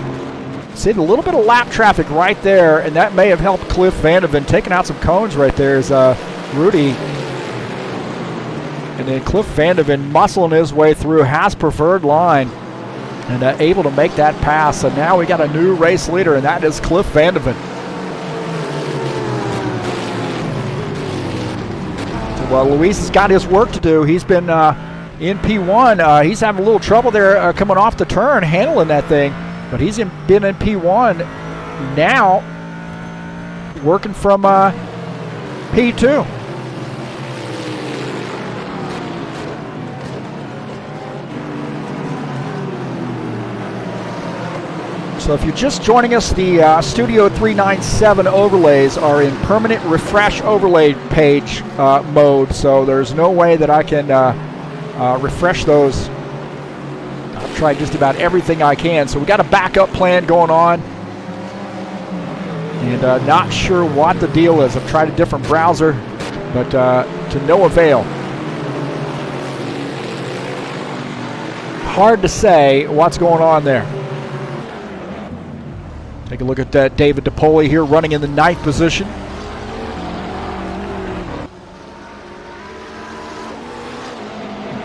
See a little bit of lap traffic right there, and that may have helped Cliff Vandeven taking out some cones right there as Rudy. And then Cliff Vandeven muscling his way through, has preferred line, and able to make that pass. So now we got a new race leader, and that is Cliff Vandeven. So, well, Luis has got his work to do. He's been in P1. He's having a little trouble there coming off the turn, handling that thing. But he's been in P1 now, working from P2. So if you're just joining us, the Studio 397 overlays are in permanent refresh overlay page mode, so there's no way that I can refresh those. I've tried just about everything I can, so we got a backup plan going on, and not sure what the deal is. I've tried a different browser, but to no avail. Hard to say what's going on there. Take a look at David DePoli here running in the 9th position.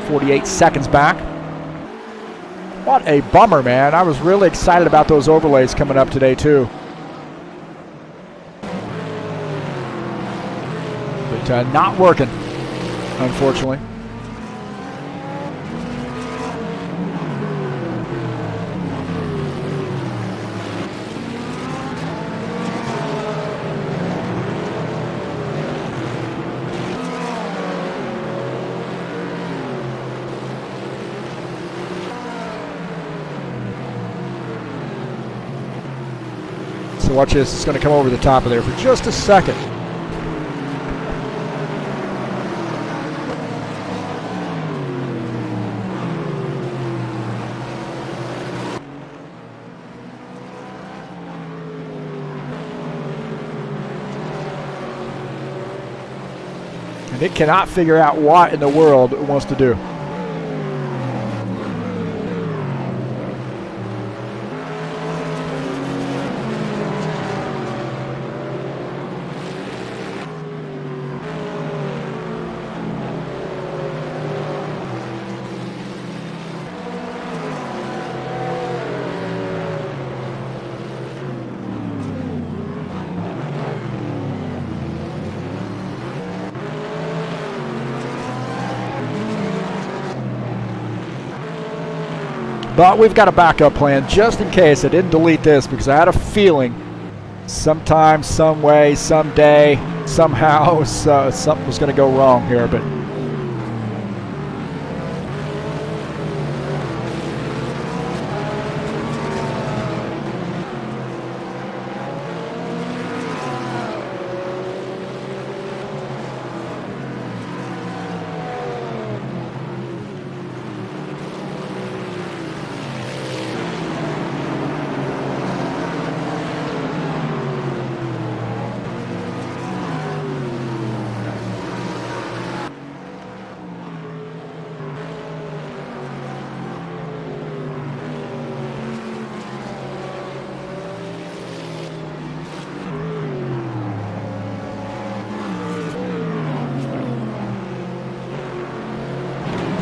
.48 seconds back. What a bummer, man. I was really excited about those overlays coming up today, too. But not working, unfortunately. So watch this, it's going to come over the top of there for just a second. And it cannot figure out what in the world it wants to do. But we've got a backup plan just in case. I didn't delete this because I had a feeling sometime, some way, someday, somehow something was going to go wrong here. But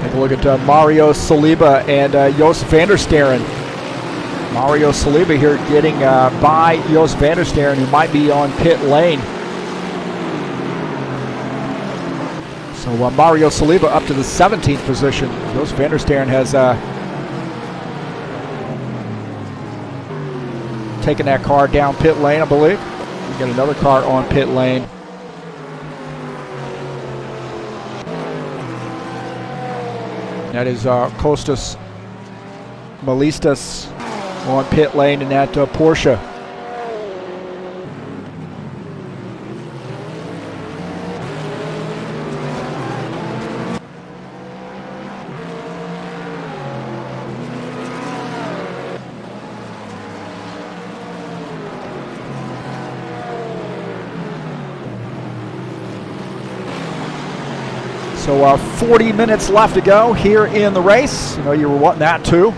take a look at Mario Saliba and Jos van der Sterren. Mario Saliba here getting by Jos van der Sterren, who might be on pit lane. So Mario Saliba up to the 17th position. Jos van der Sterren has taken that car down pit lane, I believe. We got another car on pit lane. That is Kostas Malistas on pit lane in that Porsche. So 40 minutes left to go here in the race. You know, you were wanting that too.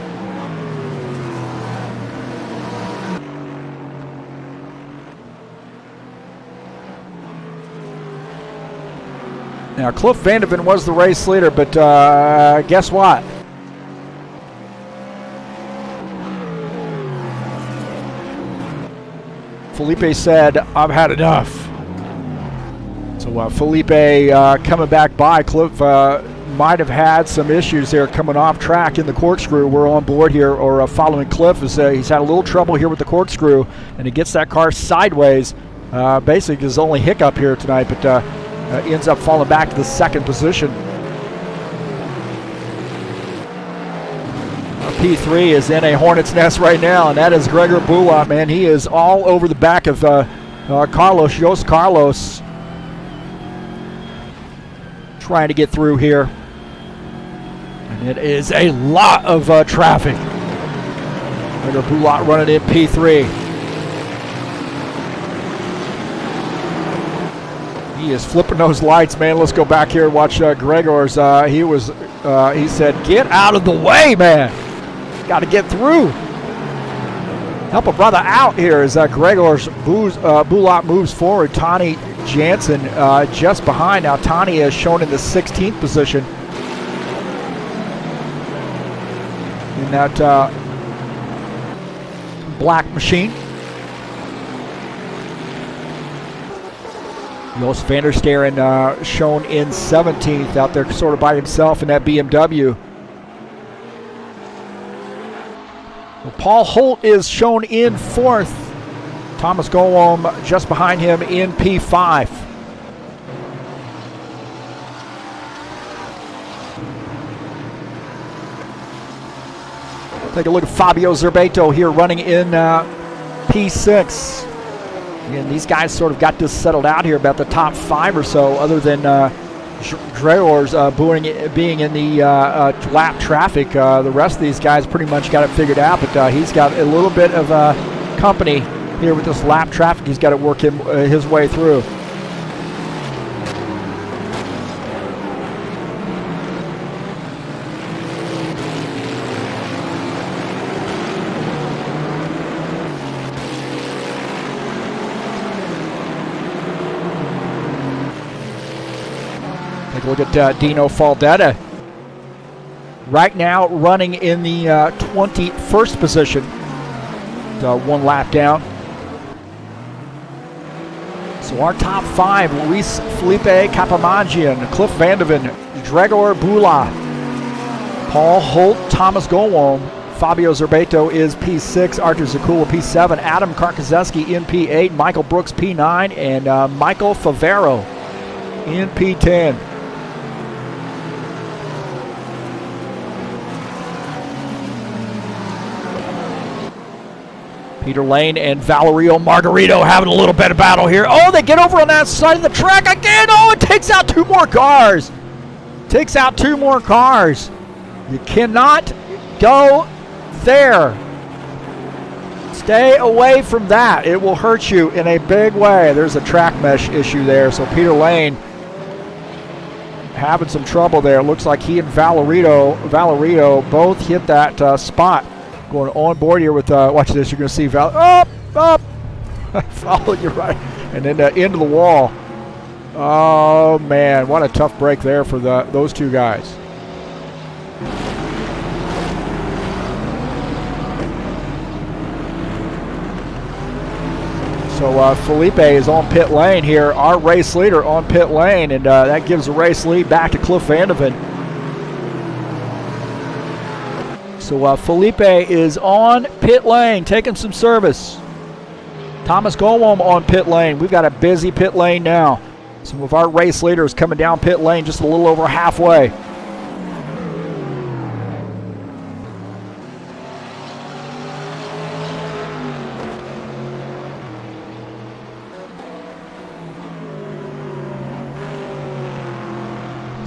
Now, Cliff Vanderven was the race leader, but guess what? Felipe said, I've had enough. So Felipe coming back by. Cliff might have had some issues there coming off track in the corkscrew. We're on board here, or following Cliff. He's had a little trouble here with the corkscrew, and he gets that car sideways. Basically his only hiccup here tonight, but ends up falling back to the 2nd position. P3 is in a hornet's nest right now, and that is Gregor Bulot, man. He is all over the back of Jos Carlos. Trying to get through here. And it is a lot of traffic. Gregor Bulot running in P3. He is flipping those lights, man. Let's go back here and watch Gregor's. He said, "Get out of the way, man. Got to get through. Help a brother out here." As Gregor's Bulot moves forward. Tani Jansen just behind. Now Tani is shown in the 16th position in that black machine. Jos van der Steren shown in 17th, out there sort of by himself in that BMW. Well, Paul Holt is shown in 4th. Thomas Golom just behind him in P5. Take a look at Fabio Zerbeto here running in P6. Again, these guys sort of got this settled out here, about the top 5 or so, other than Gregor's being in the lap traffic. The rest of these guys pretty much got it figured out, but he's got a little bit of company here with this lap traffic. He's got to work his way through. Take a look at Dino Faldetta. Right now running in the 21st position. One lap down. So our top 5, Luis Felipe Capamangian, Cliff Vandeven, Gregor Bulot, Paul Holt, Thomas Golom, Fabio Zerbeto is P6, Artur Zakula P7, Adam Karkazeski in P8, Michael Brooks P9, and Michael Favero in P10. Peter Lane and Valerio Margarito having a little bit of battle here. Oh, they get over on that side of the track again. Oh, it takes out 2 more cars. Takes out 2 more cars. You cannot go there. Stay away from that. It will hurt you in a big way. There's a track mesh issue there. So Peter Lane having some trouble there. Looks like he and Valerio both hit that spot. Going on board here with, watch this, you're going to see up. Follow you right. And then into the wall. Oh, man, what a tough break there for those 2 guys. So Felipe is on pit lane here, our race leader on pit lane, and that gives the race lead back to Cliff Vandeven. So Felipe is on pit lane, taking some service. Thomas Golom on pit lane. We've got a busy pit lane now. Some of our race leaders coming down pit lane just a little over halfway.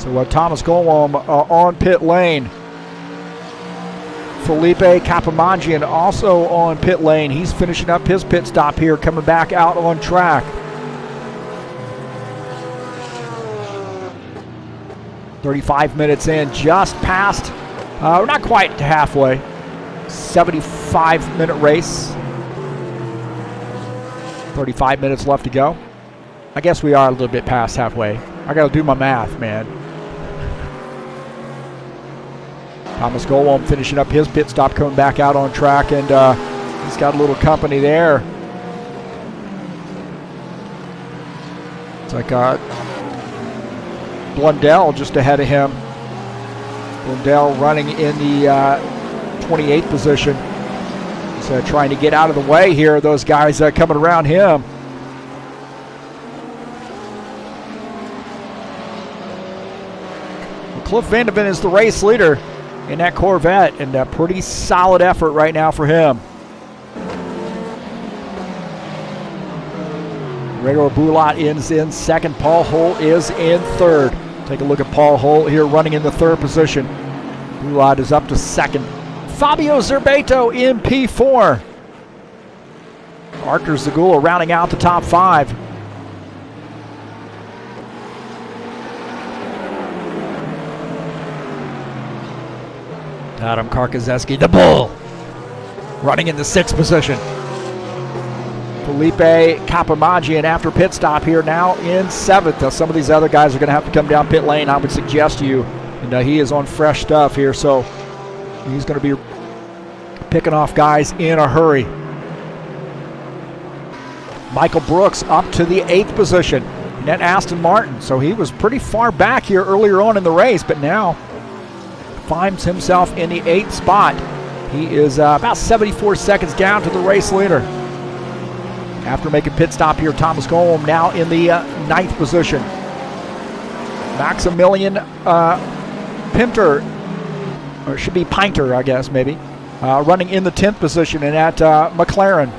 So Thomas Golom on pit lane. Felipe Capamangian also on pit lane. He's finishing up his pit stop here, coming back out on track. 35 minutes in, just past, we're not quite halfway. 75-minute race. 35 minutes left to go. I guess we are a little bit past halfway. I got to do my math, man. Thomas Golom finishing up his pit stop, coming back out on track, and he's got a little company there. It's like Blundell just ahead of him. Blundell running in the 28th position. He's trying to get out of the way here. Those guys coming around him. Cliff Vandeven is the race leader. in that Corvette, and a pretty solid effort right now for him. Gregor Bulat is in second. Paul Holt is in third. Take a look at Paul Holt here running in the third position. Bulat is up to second. Fabio Zerbato in P4. Arthur Zagula rounding out the top 5. Adam Karkazeski, the Bull, running in the 6th position. Felipe Capomaggi, after pit stop here now in 7th. Some of these other guys are going to have to come down pit lane, I would suggest to you. And he is on fresh stuff here, so he's going to be picking off guys in a hurry. Michael Brooks up to the 8th position in that Aston Martin. So he was pretty far back here earlier on in the race, but now finds himself in the 8th spot. He is about 74 seconds down to the race leader. After making pit stop here, Thomas Golm now in the 9th position. Maximilian Pinter, or it should be Pinter, I guess, maybe, running in the 10th position and at McLaren.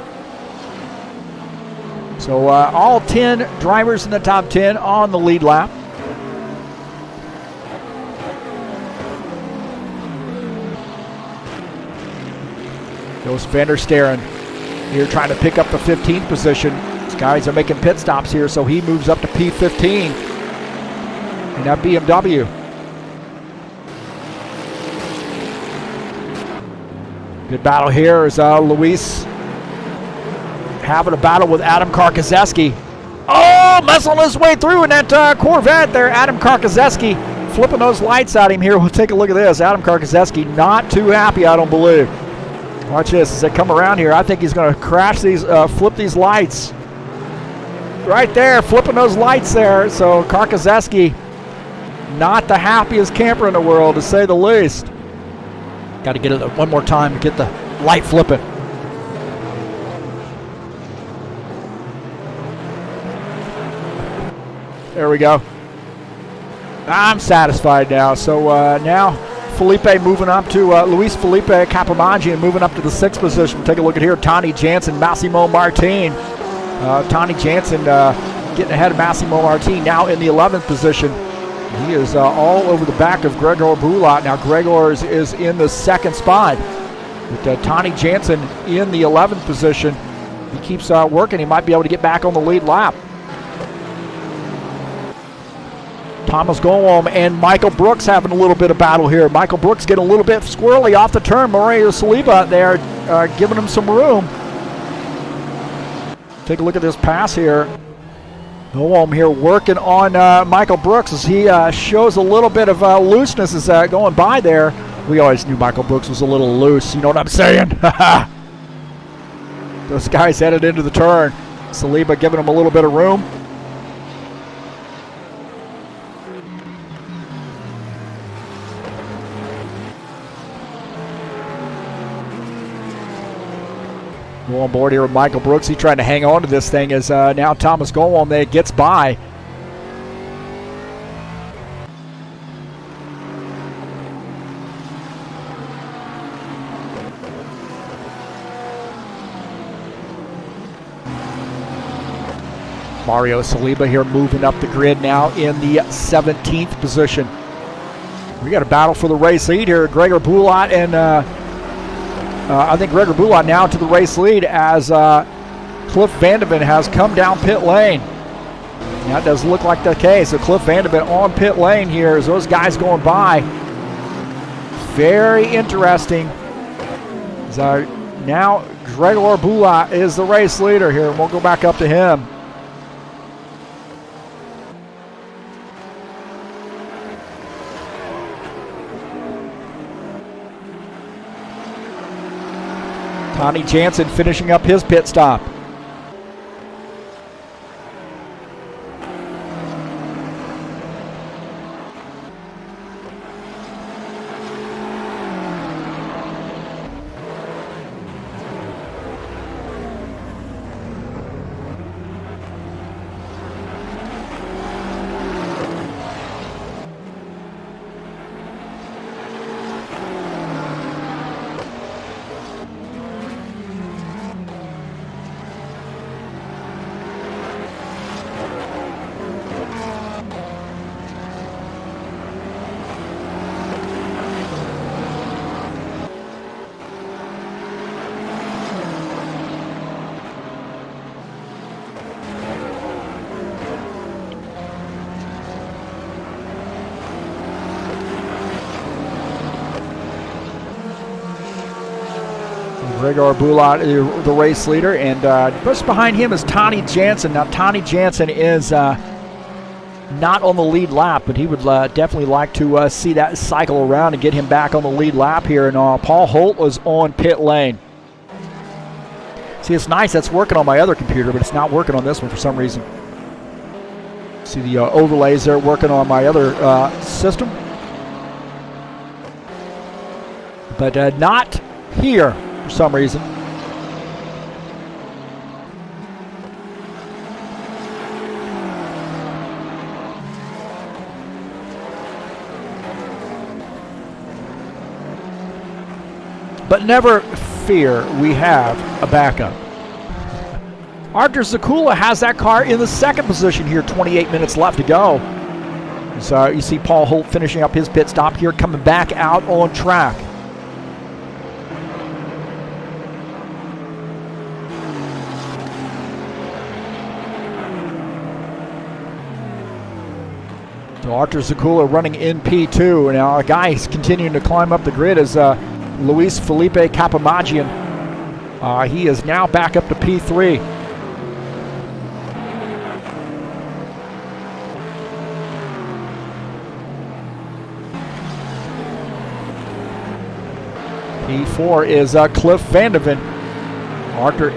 So all 10 drivers in the top 10 on the lead lap. Goes Van der Steren here trying to pick up the 15th position. These guys are making pit stops here, so he moves up to P15 in that BMW. Good battle here as Luis having a battle with Adam Karkazeski. Oh, muscling his way through in that Corvette there. Adam Karkazeski flipping those lights at him here. We'll take a look at this. Adam Karkazeski not too happy, I don't believe. Watch this as they come around here. I think he's going to crash these, flip these lights. Right there, flipping those lights there. So Karkazeski, not the happiest camper in the world, to say the least. Got to get it one more time to get the light flipping. There we go. I'm satisfied now. So now Felipe moving up to Luis Felipe Capomaggi and moving up to the 6th position. Take a look at here. Tony Jansen, Massimo Martin. Tony Jansen getting ahead of Massimo Martin now in the 11th position. He is all over the back of Gregor Bulat. Now Gregor is in the 2nd spot. With Tony Jansen in the 11th position. He keeps working. He might be able to get back on the lead lap. Thomas Golm and Michael Brooks having a little bit of battle here. Michael Brooks getting a little bit squirrely off the turn. Mario Saliba there giving him some room. Take a look at this pass here. Golm here working on Michael Brooks as he shows a little bit of looseness as going by there. We always knew Michael Brooks was a little loose, you know what I'm saying? Those guys headed into the turn. Saliba giving him a little bit of room. Go on board here with Michael Brooks. He's trying to hang on to this thing as now Thomas Golm there gets by. Mario Saliba here moving up the grid now in the 17th position. We got a battle for the race lead here. Gregor Bulat and I think Gregor Bulat now to the race lead as Cliff Vandeven has come down pit lane. That does look like the case. So Cliff Vandeven on pit lane here as those guys going by. Very interesting. So now Gregor Bulat is the race leader here. We'll go back up to him. Tony Jansen finishing up his pit stop. Gregor Bulat, the race leader, and just behind him is Tony Jansen. Now, Tony Jansen is not on the lead lap, but he would definitely like to see that cycle around and get him back on the lead lap here. And Paul Holt was on pit lane. See, it's nice. That's working on my other computer, but it's not working on this one for some reason. See the overlays there working on my other system. But not here for some reason. But never fear, we have a backup. Artur Zakula has that car in the second position here, 28 minutes left to go. So you see Paul Holt finishing up his pit stop here, coming back out on track. So Artur Zakula running in P2. Now a guy is continuing to climb up the grid is Luis Felipe Capamagian. He is now back up to P3. P4 is Cliff Vandeven.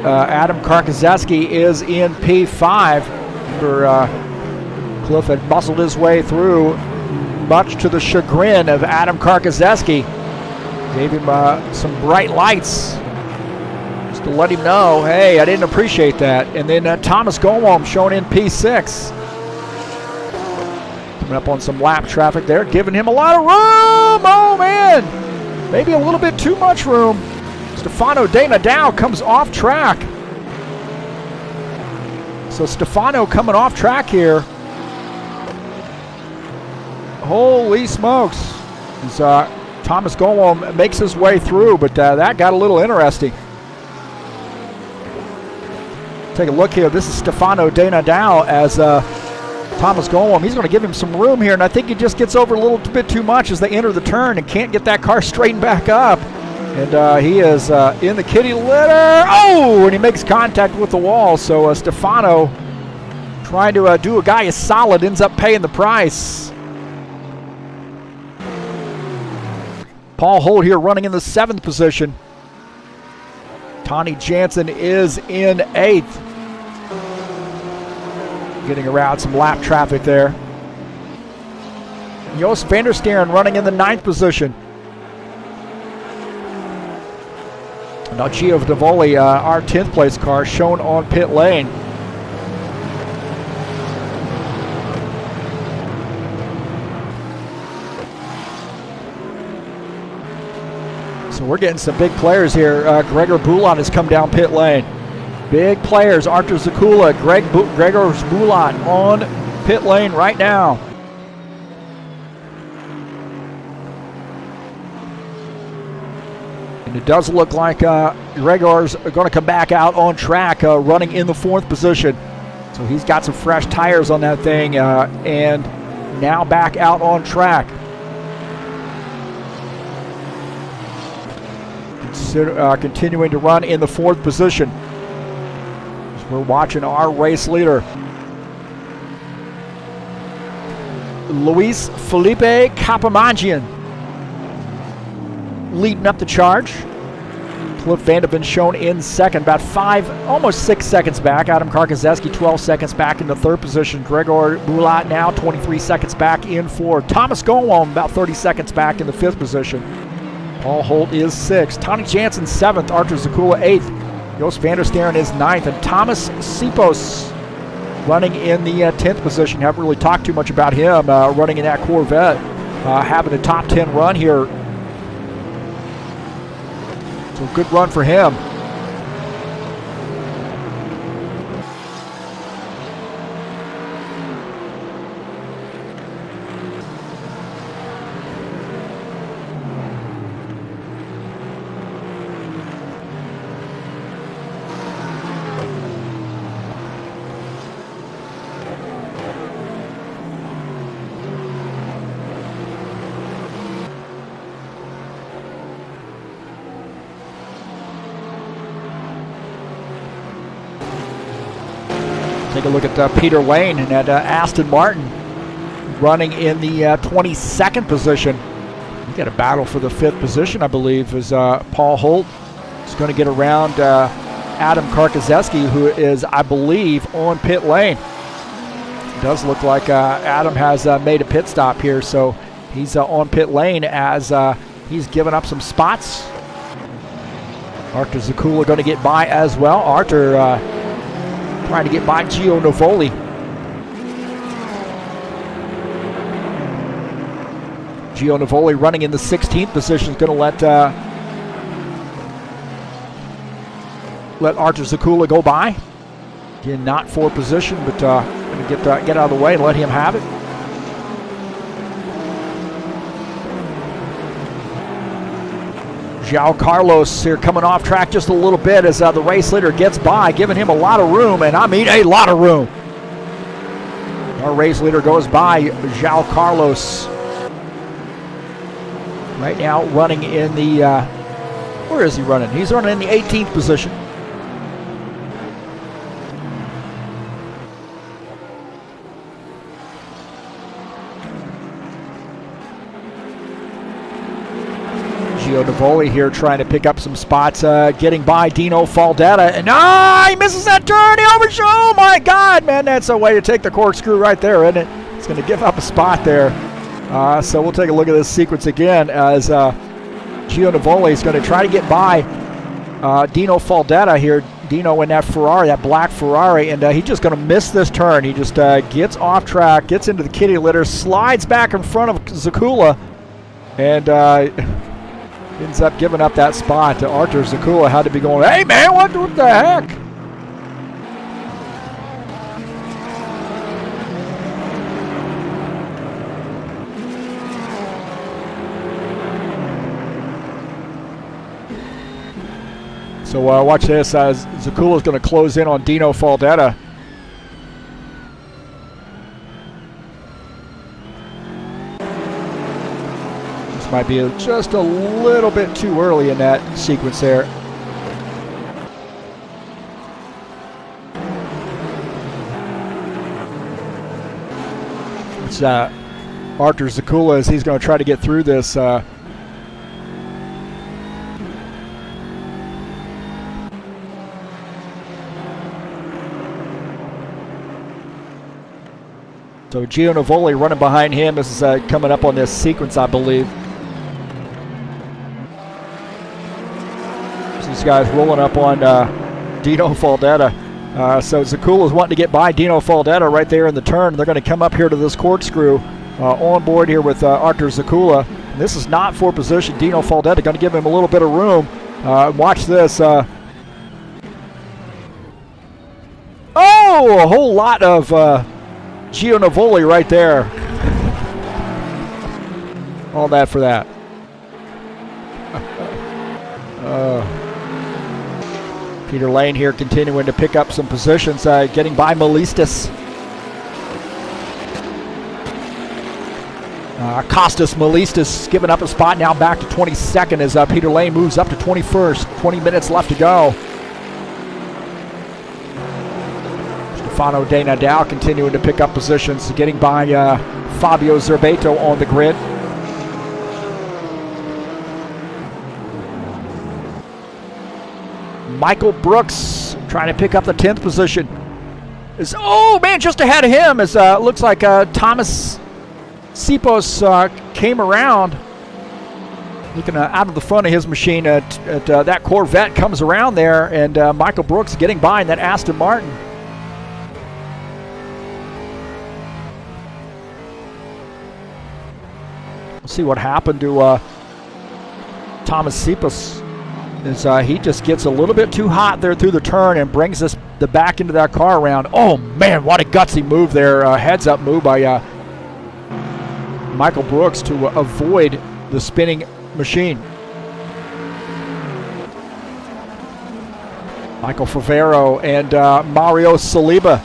Adam Karkazeski is in P5. Cliff had muscled his way through, much to the chagrin of Adam Karkazeski. Gave him some bright lights just to let him know, hey, I didn't appreciate that. And then Thomas Gowom shown in P6. Coming up on some lap traffic there, giving him a lot of room. Oh, man. Maybe a little bit too much room. Stefano De Nadal comes off track. So Stefano coming off track here. Holy smokes. He's, Thomas Gowom makes his way through, but that got a little interesting. Take a look here. This is Stefano De Nadal as Thomas Gowom. He's going to give him some room here, and I think he just gets over a little bit too much as they enter the turn and can't get that car straightened back up. And he is in the kitty litter. Oh, and he makes contact with the wall. So Stefano, trying to do a guy a solid, ends up paying the price. Paul Holt here running in the 7th position. Tony Jansen is in 8th. Getting around some lap traffic there. Jos van der Steren running in the 9th position. Now Gio Davoli, our 10th place car, shown on pit lane. So we're getting some big players here. Gregor Bulat has come down pit lane. Big players, Artur Zakula, Gregor Bulat on pit lane right now. And it does look like Gregor's going to come back out on track, running in the 4th position. So he's got some fresh tires on that thing, and now back out on track. Continuing to run in the 4th position. As we're watching our race leader, Luis Felipe Capamagian, leading up the charge. Cliff Vandeven shown in 2nd, about 5, almost 6 seconds back. Adam Karkazeski 12 seconds back in the 3rd position. Gregor Bulat now 23 seconds back in 4th. Thomas Gowom about 30 seconds back in the 5th position. Paul Holt is 6th. Tony Jansen 7th. Artur Zakula 8th. Jos van der Steren is 9th. And Thomas Sipos running in the 10th position. Haven't really talked too much about him running in that Corvette. Having a top 10 run here. So good run for him. Take a look at Peter Lane and at Aston Martin running in the 22nd position. We got a battle for the 5th position, I believe, as Paul Holt is going to get around Adam Karkazeski, who is, I believe, on pit lane. It does look like Adam has made a pit stop here, so he's on pit lane as he's given up some spots. Artur Zakula going to get by as well. Artur trying to get by Gio Navoli. Gio Navoli running in the 16th position is going to let Artur Zakula go by. Again, not for position, but going to get out of the way and let him have it. João Carlos here coming off track just a little bit as the race leader gets by, giving him a lot of room, and I mean a lot of room. Our race leader goes by João Carlos. Right now running in the, where is he running? He's running in the 18th position. Gio Navoli here trying to pick up some spots, getting by Dino Faldetta, and he misses that turn. He overshot. Oh my God, man, that's a way to take the corkscrew right there, isn't it? It's going to give up a spot there. So we'll take a look at this sequence again as Gio Navoli is going to try to get by Dino Faldetta here. Dino in that Ferrari, that black Ferrari, and he's just going to miss this turn. He just gets off track, gets into the kitty litter, slides back in front of Zakula, and ends up giving up that spot to Artur Zakula. Had to be going, hey man, what the heck? So watch this as Zakula is going to close in on Dino Faldetta. Might be just a little bit too early in that sequence there. It's Artur Zakula as he's going to try to get through this. So Gio Navoli running behind him. This is coming up on this sequence, I believe. These guys rolling up on Dino Faldetta. So Zakula is wanting to get by Dino Faldetta right there in the turn. They're going to come up here to this corkscrew on board here with Artur Zakula. And this is not for position. Dino Faldetta going to give him a little bit of room. Watch this. A whole lot of Gio Navoli right there. All that for that. Peter Lane here continuing to pick up some positions, getting by Melistas. Costas Melistas giving up a spot now back to 22nd as Peter Lane moves up to 21st. 20 minutes left to go. Stefano De Nadal continuing to pick up positions, getting by Fabio Zerbato on the grid. Michael Brooks trying to pick up the 10th position. Just ahead of him as looks like Thomas Sipos came around. Looking out of the front of his machine at that Corvette, comes around there, and Michael Brooks getting by in that Aston Martin. We'll see what happened to Thomas Sipos. He just gets a little bit too hot there through the turn and brings the back into that car around. Oh man, what a gutsy move there. Heads up move by Michael Brooks to avoid the spinning machine. Michael Favero and Mario Saliba.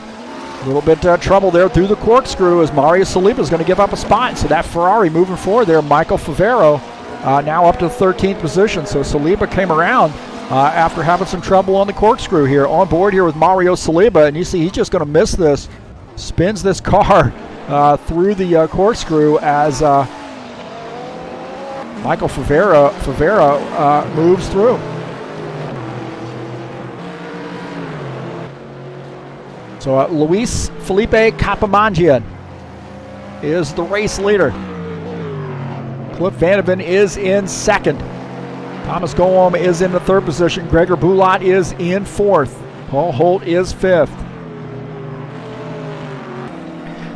A little bit trouble there through the corkscrew as Mario Saliba is going to give up a spot. So that Ferrari moving forward there, Michael Favero now up to the 13th position. So Saliba came around after having some trouble on the corkscrew here. On board here with Mario Saliba, and you see he's just going to miss this. Spins this car through the corkscrew as Michael Favera moves through. So Luis Felipe Capamangian is the race leader. Cliff Vandeven is in second. Thomas Golom is in the third position. Gregor Bulat is in fourth. Paul Holt is fifth.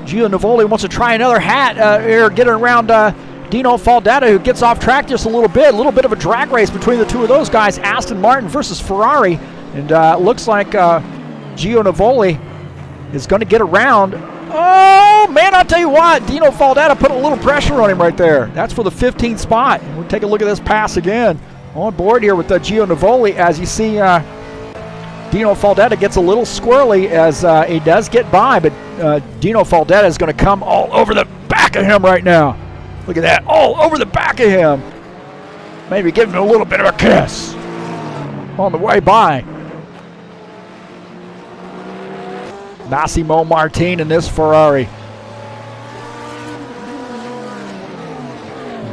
Gio Navoli wants to try another hat here, getting around Dino Faldetta, who gets off track just a little bit of a drag race between the two of those guys, Aston Martin versus Ferrari, and looks like Gio Navoli is going to get around. Oh man, I'll tell you what, Dino Faldetta put a little pressure on him right there. That's for the 15th spot. We'll take a look at this pass again. On board here with Gio Navoli, as you see Dino Faldetta gets a little squirrely as he does get by, but Dino Faldetta is going to come all over the back of him right now. Look at that, all over the back of him. Maybe give him a little bit of a kiss on the way by. Massimo Martin in this Ferrari.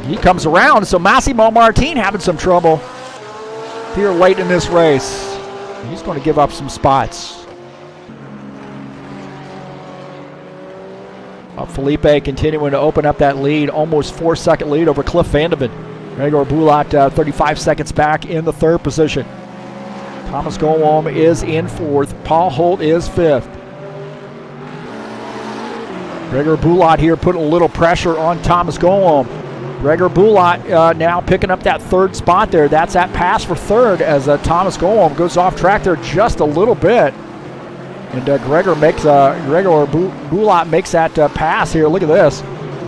He comes around, so Massimo Martin having some trouble here late in this race. He's going to give up some spots. Felipe continuing to open up that lead, almost 4-second lead over Cliff Vandeven. Gregor Bulat 35 seconds back in the third position. Thomas Golom is in fourth. Paul Holt is fifth. Gregor Bulat here putting a little pressure on Thomas Golom. Gregor Bulat now picking up that third spot there. That's that pass for third as Thomas Golom goes off track there just a little bit. And Gregor Bulat makes that pass here. Look at this.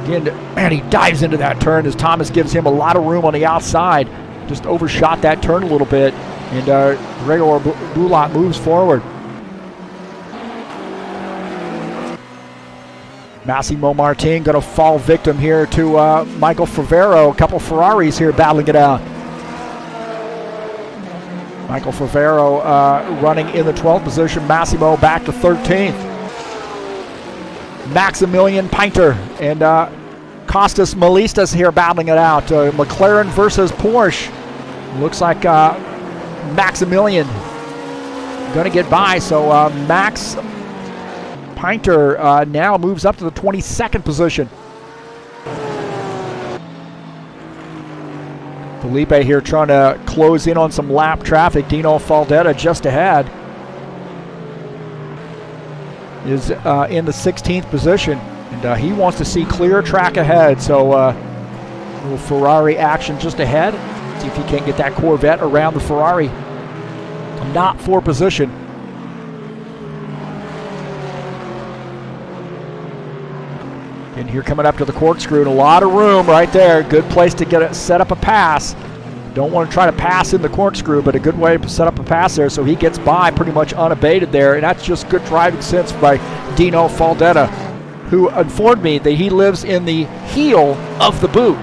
Again, man, he dives into that turn as Thomas gives him a lot of room on the outside. Just overshot that turn a little bit. And Gregor Bulat moves forward. Massimo Martin going to fall victim here to Michael Favero. A couple Ferraris here battling it out. Michael Favero running in the 12th position. Massimo back to 13th. Maximilian Painter and Costas Malistas here battling it out. McLaren versus Porsche. Looks like Maximilian going to get by. So Max Painter now moves up to the 22nd position. Felipe here trying to close in on some lap traffic. Dino Faldetta just ahead is in the 16th position, and he wants to see clear track ahead. So little Ferrari action just ahead. See if he can't get that Corvette around the Ferrari. Not for position. And here coming up to the corkscrew, and a lot of room right there. Good place to get it, set up a pass. Don't want to try to pass in the corkscrew, but a good way to set up a pass there, so he gets by pretty much unabated there, and that's just good driving sense by Dino Faldetta, who informed me that he lives in the heel of the boot.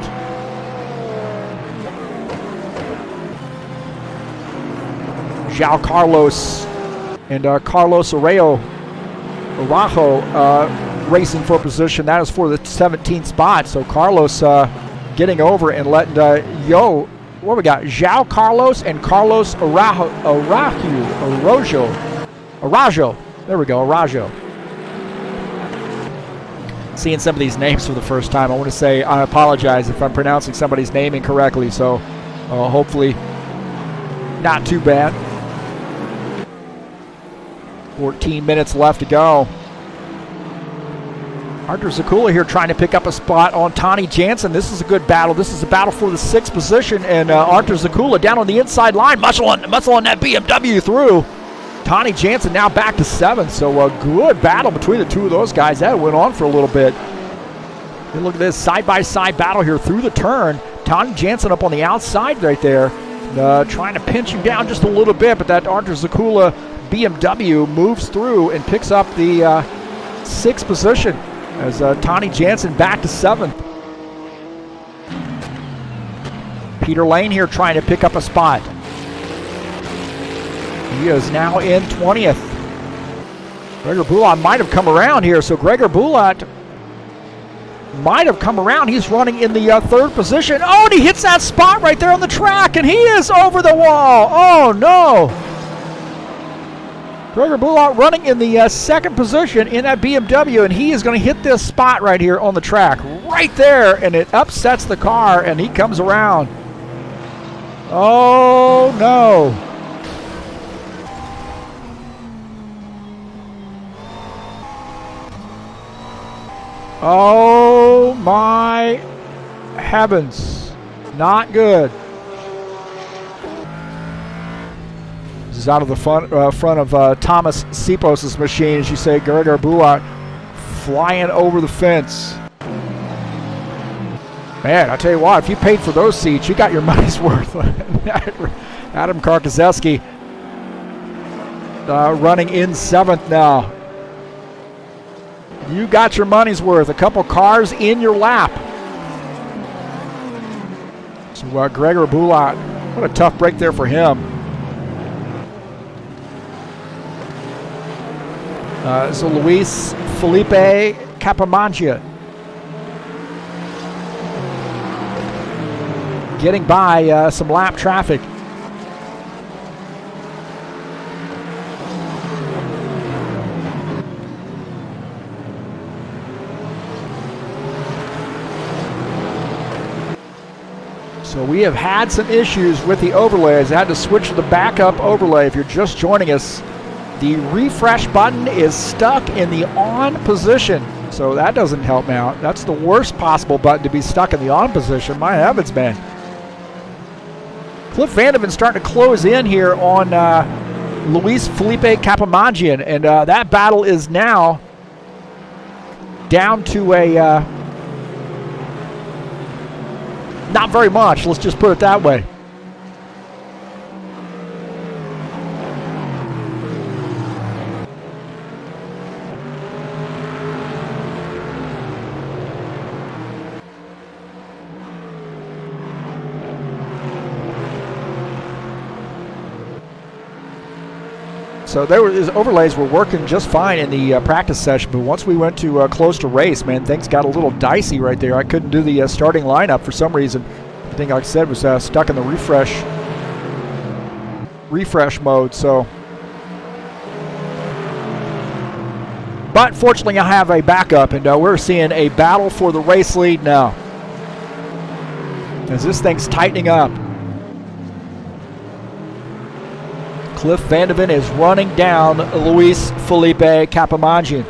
João Carlos and Carlos Araujo racing for position. That is for the 17th spot. So Carlos getting over and letting what we got? João Carlos and Carlos Araujo. There we go, Araujo. Seeing some of these names for the first time, I want to say I apologize if I'm pronouncing somebody's name incorrectly. So hopefully not too bad. 14 minutes left to go. Artur Zakula here trying to pick up a spot on Tony Jansen. This is a good battle. This is a battle for the 6th position, and Artur Zakula down on the inside line, muscle on that BMW through. Tony Jansen now back to 7th, so a good battle between the two of those guys. That went on for a little bit. And look at this side-by-side battle here through the turn. Tony Jansen up on the outside right there, trying to pinch him down just a little bit, but that Artur Zakula BMW moves through and picks up the 6th position. As Tony Jansen back to 7th. Peter Lane here trying to pick up a spot. He is now in 20th. Gregor Bulat might have come around here, so Gregor Bulat might have come around. He's running in the third position. Oh, and he hits that spot right there on the track, and he is over the wall. Oh, no. Gregor Bulat running in the second position in that BMW, and he is going to hit this spot right here on the track, right there, and it upsets the car, and he comes around. Oh, no. Oh, my heavens. Not good. This is out of the front of Thomas Sipos' machine, as you say, Gregor Bulat flying over the fence. Man, I tell you what, if you paid for those seats, you got your money's worth. Adam Karkaszewski running in 7th now. You got your money's worth. A couple cars in your lap. So Gregor Bulat, what a tough break there for him. So Luis Felipe Capamangia getting by some lap traffic. So we have had some issues with the overlays. I had to switch to the backup overlay. If you're just joining us, the refresh button is stuck in the on position. So that doesn't help me out. That's the worst possible button to be stuck in the on position. My heavens, man. Cliff Vandeven's starting to close in here on Luis Felipe Capamangian. And that battle is now down to a... not very much, let's just put it that way. So his overlays were working just fine in the practice session, but once we went to close to race, man, things got a little dicey right there. I couldn't do the starting lineup for some reason. I think, like I said, was stuck in the refresh mode. So, but fortunately, I have a backup, and we're seeing a battle for the race lead now, as this thing's tightening up. Cliff Vandeven is running down Luis Felipe Capamangian.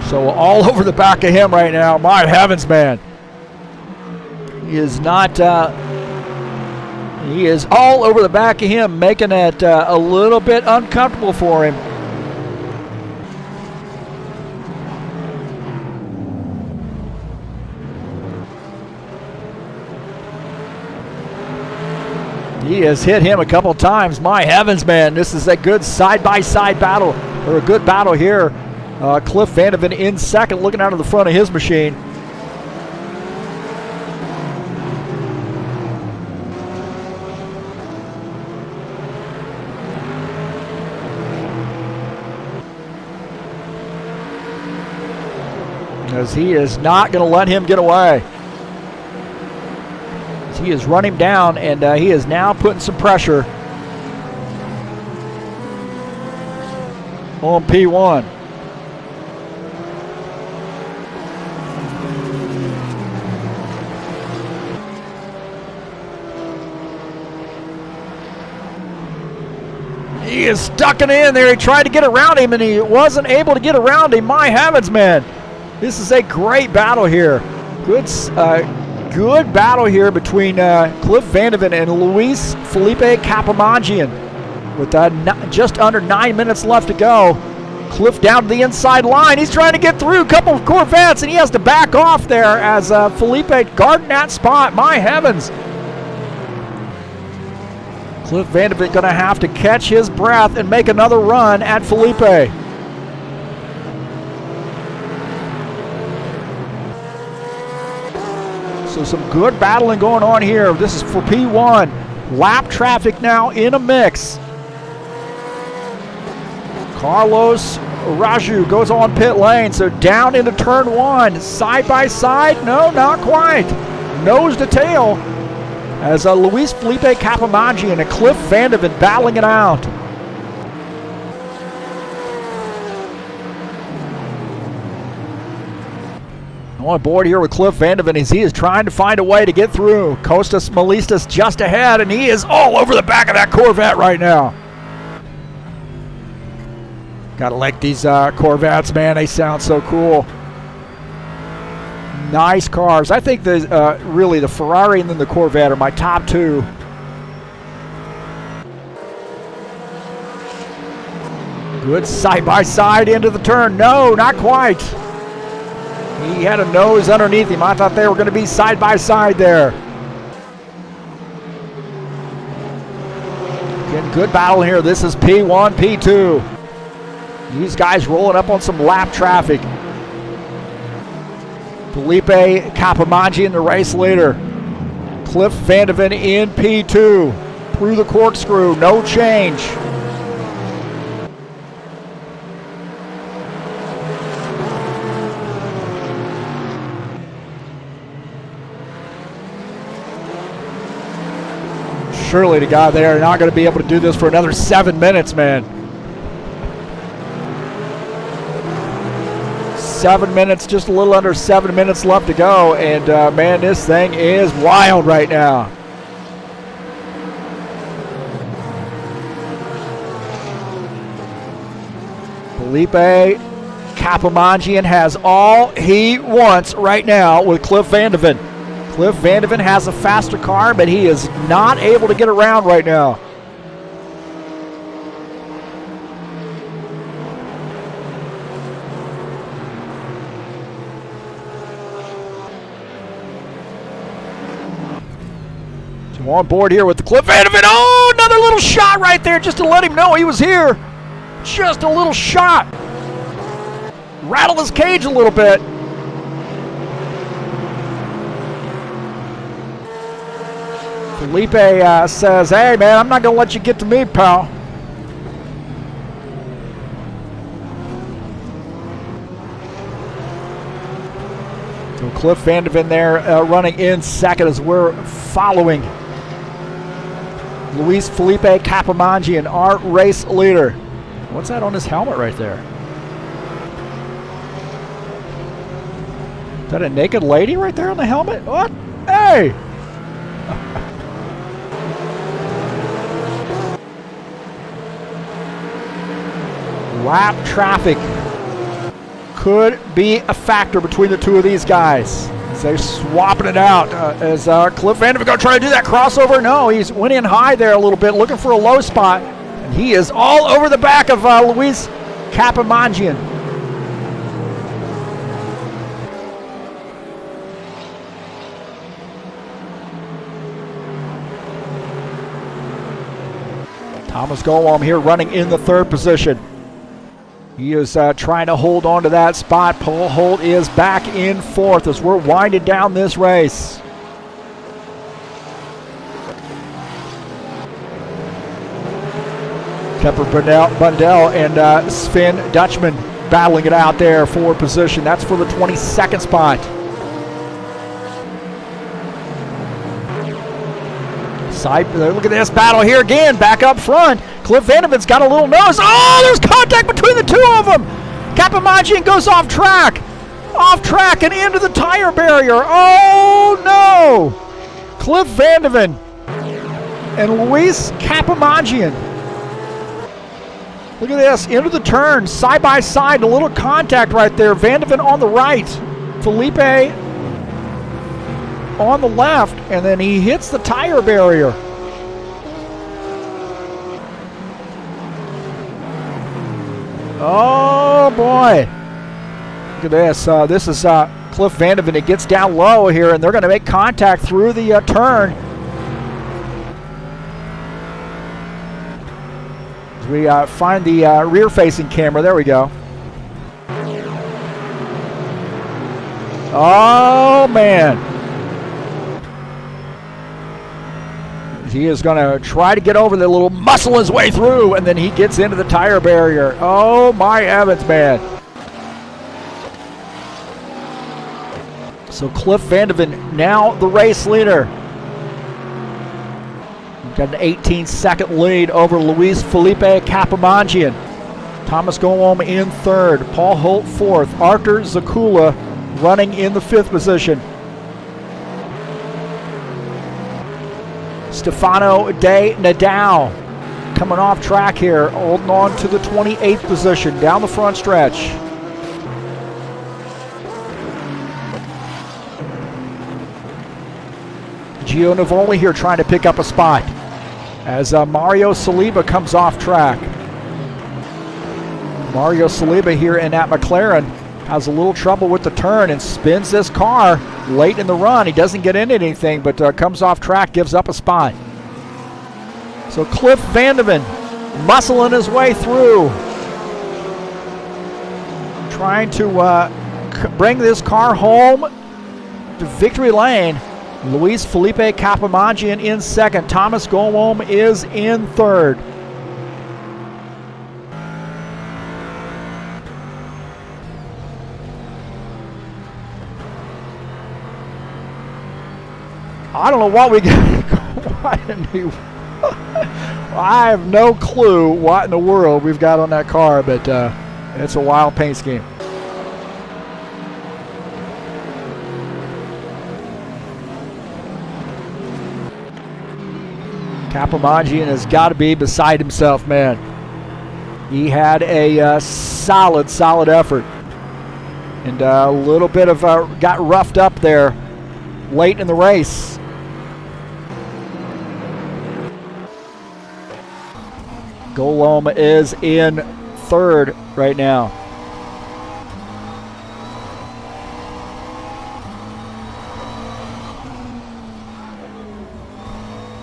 So all over the back of him right now. My heavens, man. He is not, he is all over the back of him, making it a little bit uncomfortable for him. He has hit him a couple times. My heavens, man. This is a good side-by-side battle, or a good battle here. Cliff Vandeven in second, looking out of the front of his machine. As he is not going to let him get away. As he is running down, and he is now putting some pressure on P1. He is stuck in there. He tried to get around him, and he wasn't able to get around him. My heavens, man. This is a great battle here. Good battle here between Cliff Vandeven and Luis Felipe Capomaggian. With just under 9 minutes left to go. Cliff down to the inside line. He's trying to get through a couple of Corvettes, and he has to back off there as Felipe guarding that spot. My heavens. Cliff Vandeven going to have to catch his breath and make another run at Felipe. So some good battling going on here. This is for P1. Lap traffic now in a mix. Carlos Raju goes on pit lane, so down into turn 1. Side by side? No, not quite. Nose to tail as Luis Felipe Capomaggian and Cliff Vandeven battling it out. On board here with Cliff Vandeven as he is trying to find a way to get through. Costas Malistas just ahead, and he is all over the back of that Corvette right now. Gotta like these Corvettes, man. They sound so cool. Nice cars. I think really the Ferrari and then the Corvette are my top two. Good side-by-side into the turn. No, not quite. He had a nose underneath him. I thought they were going to be side-by-side there. Again, good battle here. This is P1, P2. These guys rolling up on some lap traffic. Felipe Capomaggian, the race leader. Cliff Vandeven in P2. Through the corkscrew, no change. Surely the guy there not going to be able to do this for another 7 minutes, man. 7 minutes, just a little under 7 minutes left to go, and man, this thing is wild right now. Felipe Capomaggian has all he wants right now with Cliff Vandeven. Cliff Vandeven has a faster car, but he is not able to get around right now. So on board here with the Cliff Vandeven. Oh, another little shot right there just to let him know he was here. Just a little shot. Rattled his cage a little bit. Felipe says, hey, man, I'm not going to let you get to me, pal. So Cliff Vandeven there running in second as we're following Luis Felipe Capomaggian, our race leader. What's that on his helmet right there? Is that a naked lady right there on the helmet? What? Hey! Lap traffic could be a factor between the two of these guys. As they're swapping it out. As Cliff Vandeven going to try to do that crossover. No, he's went in high there a little bit, looking for a low spot. And he is all over the back of Luis Capomaggian. Thomas Golom here running in the third position. He is trying to hold on to that spot. Paul Holt is back in fourth as we're winding down this race. Kepler Bundell and Sven Dutchman battling it out there for position. That's for the 22nd spot. Look at this battle here again, back up front. Cliff Vandeven's got a little nose. Oh, there's contact between the two of them. Capomaggian goes off track and into the tire barrier. Oh no! Cliff Vandeven and Luis Capomaggian Look at this, into the turn, side by side, a little contact right there. Vandeven on the right, Felipe on the left, and then he hits the tire barrier. Oh boy. Look at this. This is Cliff Vandeven. It gets down low here, and they're going to make contact through the turn. As we find the rear-facing camera. There we go. Oh, man. He is going to try to get over the little muscle his way through, and then he gets into the tire barrier. Oh, my heavens, man. So Cliff Vandeven now the race leader. Got an 18-second lead over Luis Felipe Capimangin. Thomas Golom in third. Paul Holt fourth. Arthur Zakula running in the fifth position. Stefano De Nadal coming off track here, holding on to the 28th position down the front stretch. Gio Navoli here trying to pick up a spot as Mario Saliba comes off track. Mario Saliba here in that McLaren has a little trouble with the turn and spins this car late in the run. He doesn't get into anything, but comes off track, gives up a spot. So Cliff Vandeven muscling his way through, trying to bring this car home to victory lane. Luis Felipe Capimangin in second. Thomas Golom is in third. I don't know what we got. I have no clue what in the world we've got on that car, but it's a wild paint scheme. Capimangin has got to be beside himself, man. He had a solid effort. And a little bit of got roughed up there late in the race. Golom is in third right now.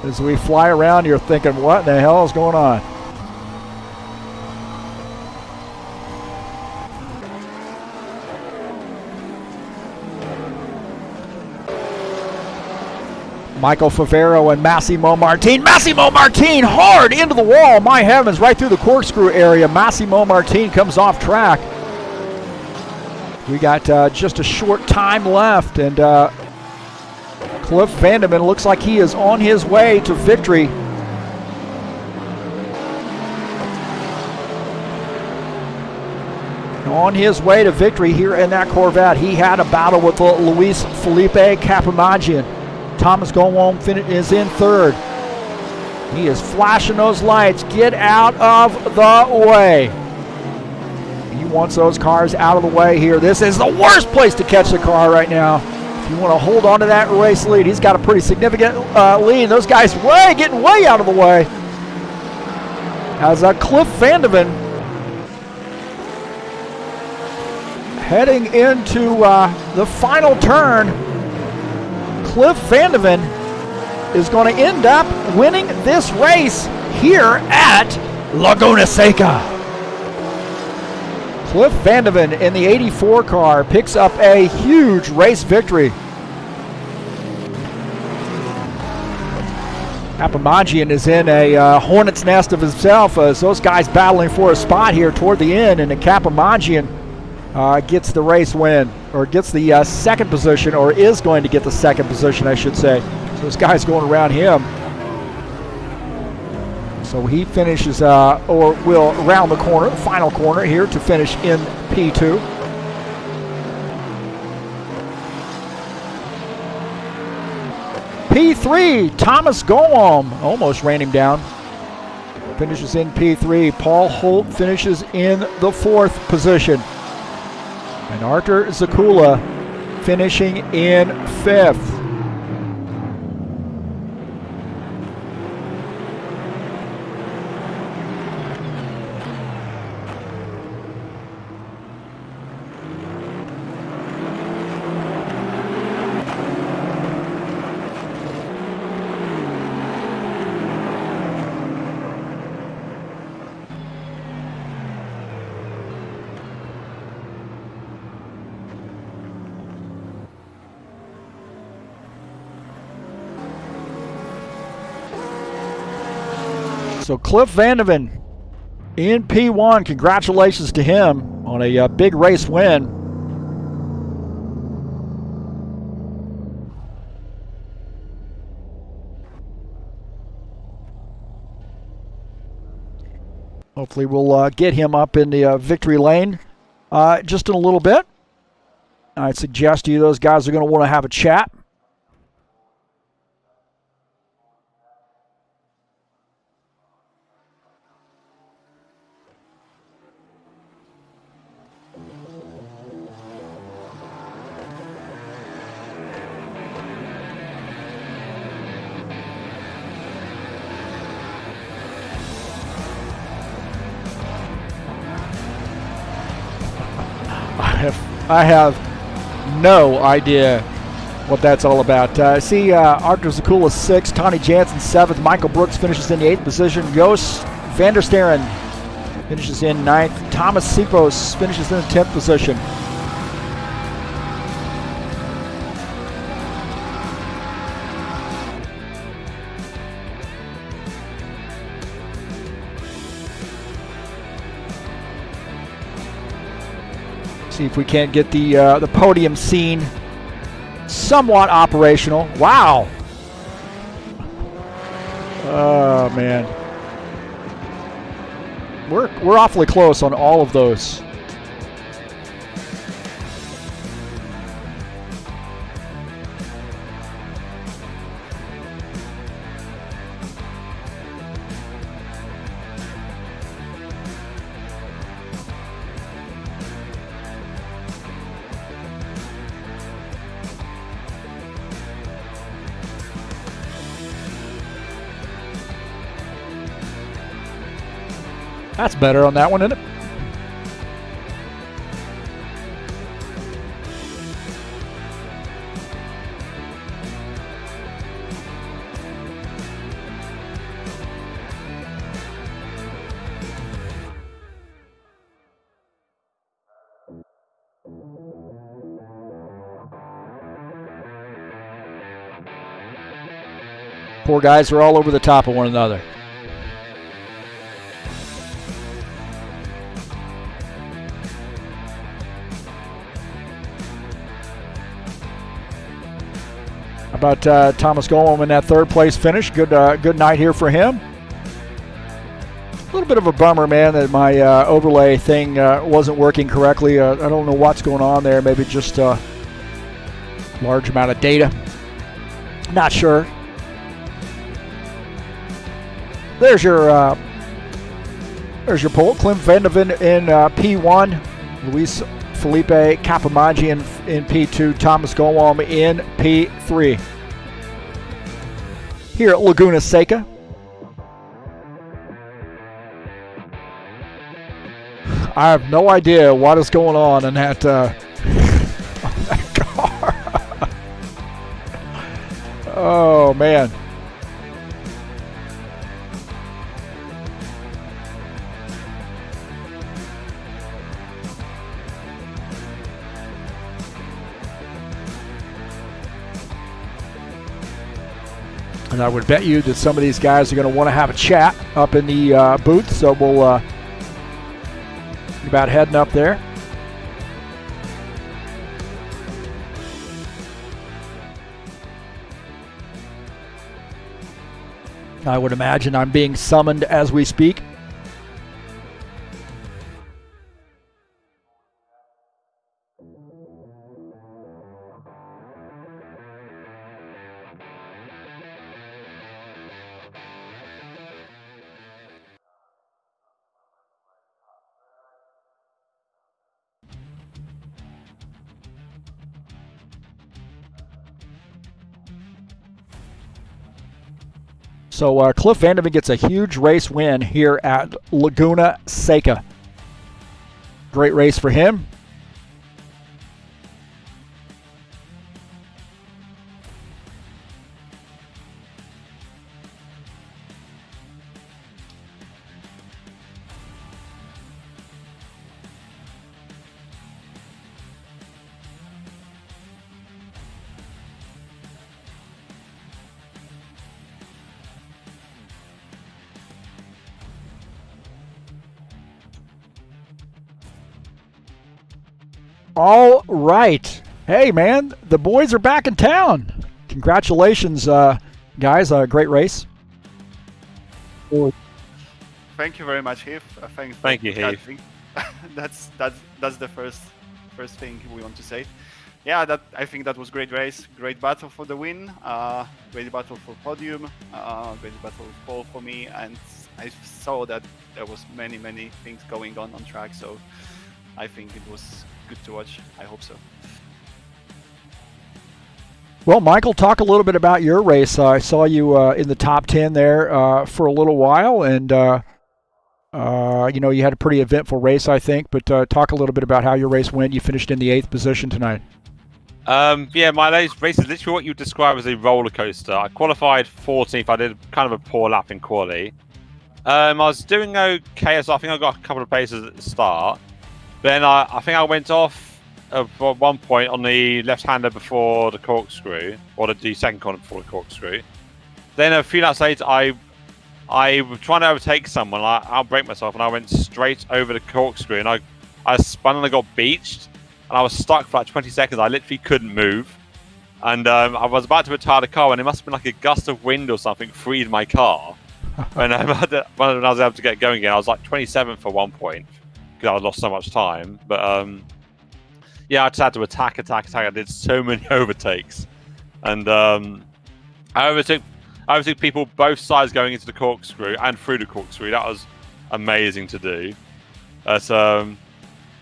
As we fly around, you're thinking, what in the hell is going on? Michael Favero and Massimo Martin. Massimo Martin hard into the wall. My heavens, right through the corkscrew area. Massimo Martin comes off track. We got just a short time left, and Cliff Vandeven looks like he is on his way to victory. On his way to victory here in that Corvette. He had a battle with Luis Felipe Capimangin. Thomas Golom is in third. He is flashing those lights. Get out of the way. He wants those cars out of the way here. This is the worst place to catch the car right now. If you want to hold on to that race lead, he's got a pretty significant lead. Those guys getting way out of the way. As Cliff Vandeven heading into the final turn. Cliff Vandeven is going to end up winning this race here at Laguna Seca. Cliff Vandeven in the 84 car picks up a huge race victory. Capimangin is in a hornet's nest of himself as those guys battling for a spot here toward the end, and Capimangin gets the race win, or gets the second position, or is going to get the second position, I should say. So this guy's going around him. So he finishes, or will round the corner, final corner here to finish in P2. P3, Thomas Golom almost ran him down. finishes in P3. Paul Holt finishes in the 4th position. And Artur Zakula finishing in 5th. So Cliff Vandeven in P1, congratulations to him on a big race win. Hopefully we'll get him up in the victory lane just in a little bit. I'd suggest to you those guys are going to want to have a chat. I have no idea what that's all about. See Artur Zakula 6th, Tony Jansen 7th, Michael Brooks finishes in the 8th position, Jos van der Sterren finishes in 9th, Thomas Sipos finishes in the 10th position. See if we can't get the podium scene somewhat operational. Wow. Oh man, we're awfully close on all of those. That's better on that one, isn't it? Poor guys are all over the top of one another. How about Thomas Golom in that 3rd place finish? Good night here for him. A little bit of a bummer, man, that my overlay thing wasn't working correctly. I don't know what's going on there. Maybe just a large amount of data. Not sure. There's your poll. Cliff Vandeven in P1. Luis Felipe Capomaggi in P2, Thomas Golom in P3. Here at Laguna Seca. I have no idea what is going on in that, on that car. Oh, man. And I would bet you that some of these guys are going to want to have a chat up in the booth, so we'll about heading up there. I would imagine I'm being summoned as we speak. So Cliff Vandeven gets a huge race win here at Laguna Seca. Great race for him. All right. Hey, man, the boys are back in town. Congratulations, guys. Great race. Thank you very much, Heath. Thank you, Heath. that's the first thing we want to say. Yeah, I think that was great race, great battle for the win, great battle for podium, great battle with pole for me, and I saw that there was many things going on track, so I think it was good to watch. I hope so. Well, Michael, talk a little bit about your race. I saw you in the top 10 there for a little while, and you had a pretty eventful race, I think. But talk a little bit about how your race went. You finished in the 8th position tonight. Yeah, my race is literally what you describe as a roller coaster. I qualified 14th. I did kind of a poor lap in quali. I was doing okay, so I think I got a couple of paces at the start. Then I think I went off at one point on the left-hander before the corkscrew, or the second corner before the corkscrew. Then a few laps later, I was trying to overtake someone. I outbraked myself, and I went straight over the corkscrew, and I spun and I got beached, and I was stuck for like 20 seconds. I literally couldn't move, and I was about to retire the car, and it must have been like a gust of wind or something freed my car. And when I was able to get going again, I was like 27th at one point, because I had lost so much time. But yeah, I just had to attack. I did so many overtakes, and I overtook people both sides going into the corkscrew and through the corkscrew. That was amazing to do.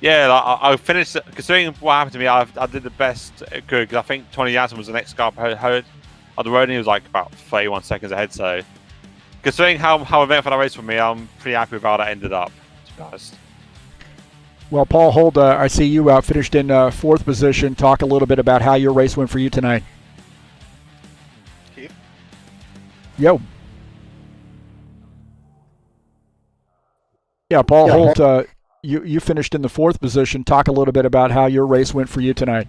Yeah, I finished. Considering what happened to me, I did the best I could, because I think Tony Jansen was the next car on the road, and he was like about 31 seconds ahead. So, considering how eventful that race for me, I'm pretty happy with how that ended up, to be honest. Well, Paul Holt, I see you finished in 4th position. Talk a little bit about how your race went for you tonight. Heath? Yo. Yeah, Paul Holt, you finished in the 4th position. Talk a little bit about how your race went for you tonight.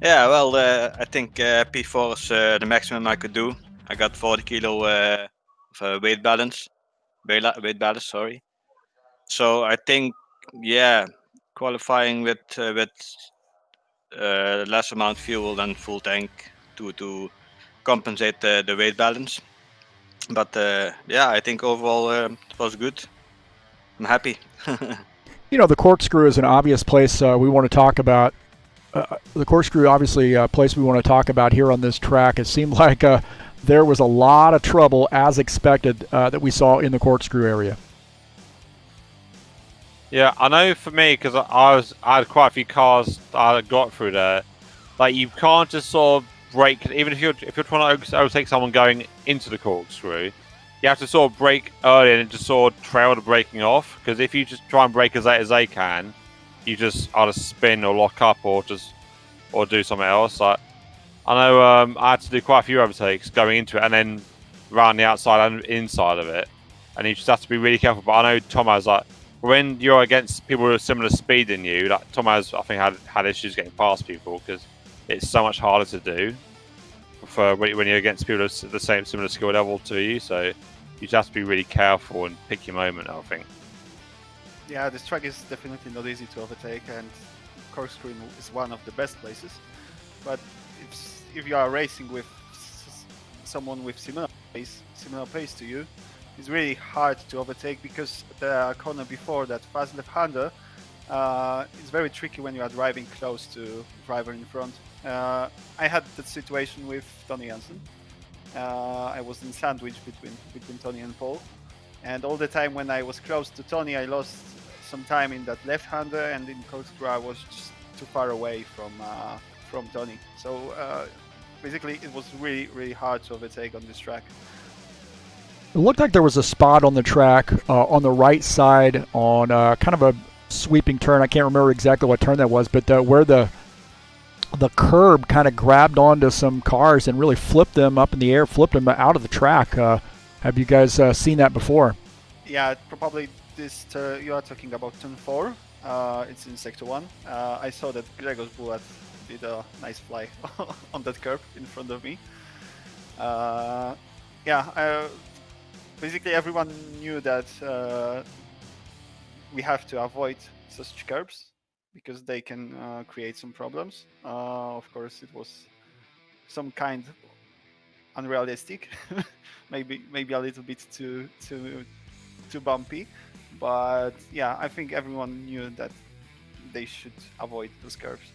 Yeah, well, I think P4 is the maximum I could do. I got 40 kilo of weight balance, sorry. So I think, yeah, qualifying with less amount of fuel than full tank to compensate the weight balance. But yeah, I think overall it was good. I'm happy. The corkscrew is an obvious place we want to talk about. The corkscrew, obviously, a place we want to talk about here on this track. It seemed like there was a lot of trouble, as expected, that we saw in the corkscrew area. Yeah, I know for me, because I had quite a few cars I got through there. Like, you can't just sort of brake, even if you're trying to overtake someone going into the corkscrew, you have to sort of brake early and just sort of trail the braking off. Because if you just try and brake as late as they can, you just either spin or lock up or do something else. Like, I know I had to do quite a few overtakes going into it and then around the outside and inside of it, and you just have to be really careful. But I know Tomo's like, when you're against people with a similar speed than you, like Tomo's, I think had issues getting past people because it's so much harder to do for when you're against people of the same similar skill level to you. So you just have to be really careful and pick your moment, I think. Yeah, this track is definitely not easy to overtake, and corkscrew is one of the best places. But if you are racing with someone with similar pace to you, it's really hard to overtake, because the corner before that fast left-hander is very tricky when you are driving close to the driver in front. I had that situation with Tony Jansen. I was in sandwich between Tony and Paul, and all the time when I was close to Tony, I lost some time in that left-hander, and in corkscrew I was just too far away from Tony. So basically it was really hard to overtake on this track. It looked like there was a spot on the track on the right side on kind of a sweeping turn. I can't remember exactly what turn that was, but where the curb kind of grabbed onto some cars and really flipped them up in the air, flipped them out of the track. Have you guys seen that before? Yeah, probably this. You are talking about turn 4. It's in sector 1. I saw that Gregor's bullet did a nice fly on that curb in front of me. Basically everyone knew that we have to avoid such curbs because they can create some problems. Of course, it was some kind unrealistic, maybe a little bit too bumpy, but yeah, I think everyone knew that they should avoid those curves.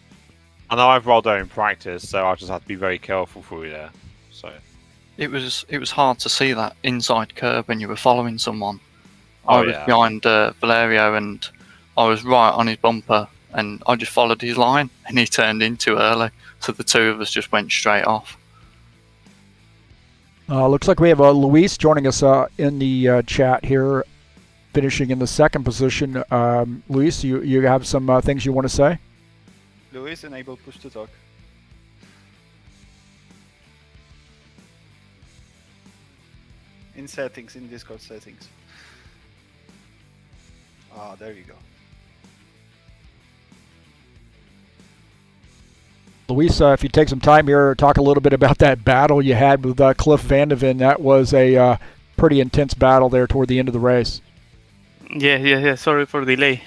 I know I've rolled there in practice, so I just have to be very careful through there. So it was hard to see that inside curve when you were following someone. I was behind Valerio and I was right on his bumper and I just followed his line and he turned in too early, so the two of us just went straight off. Looks like we have Luis joining us in the chat here, finishing in the second position. Luis, you have some things you want to say? Luis, enable push to talk. In settings, in Discord settings. Ah, there you go. Luis, if you take some time here, talk a little bit about that battle you had with Cliff Vandeven. That was a pretty intense battle there toward the end of the race. Yeah. Sorry for delay.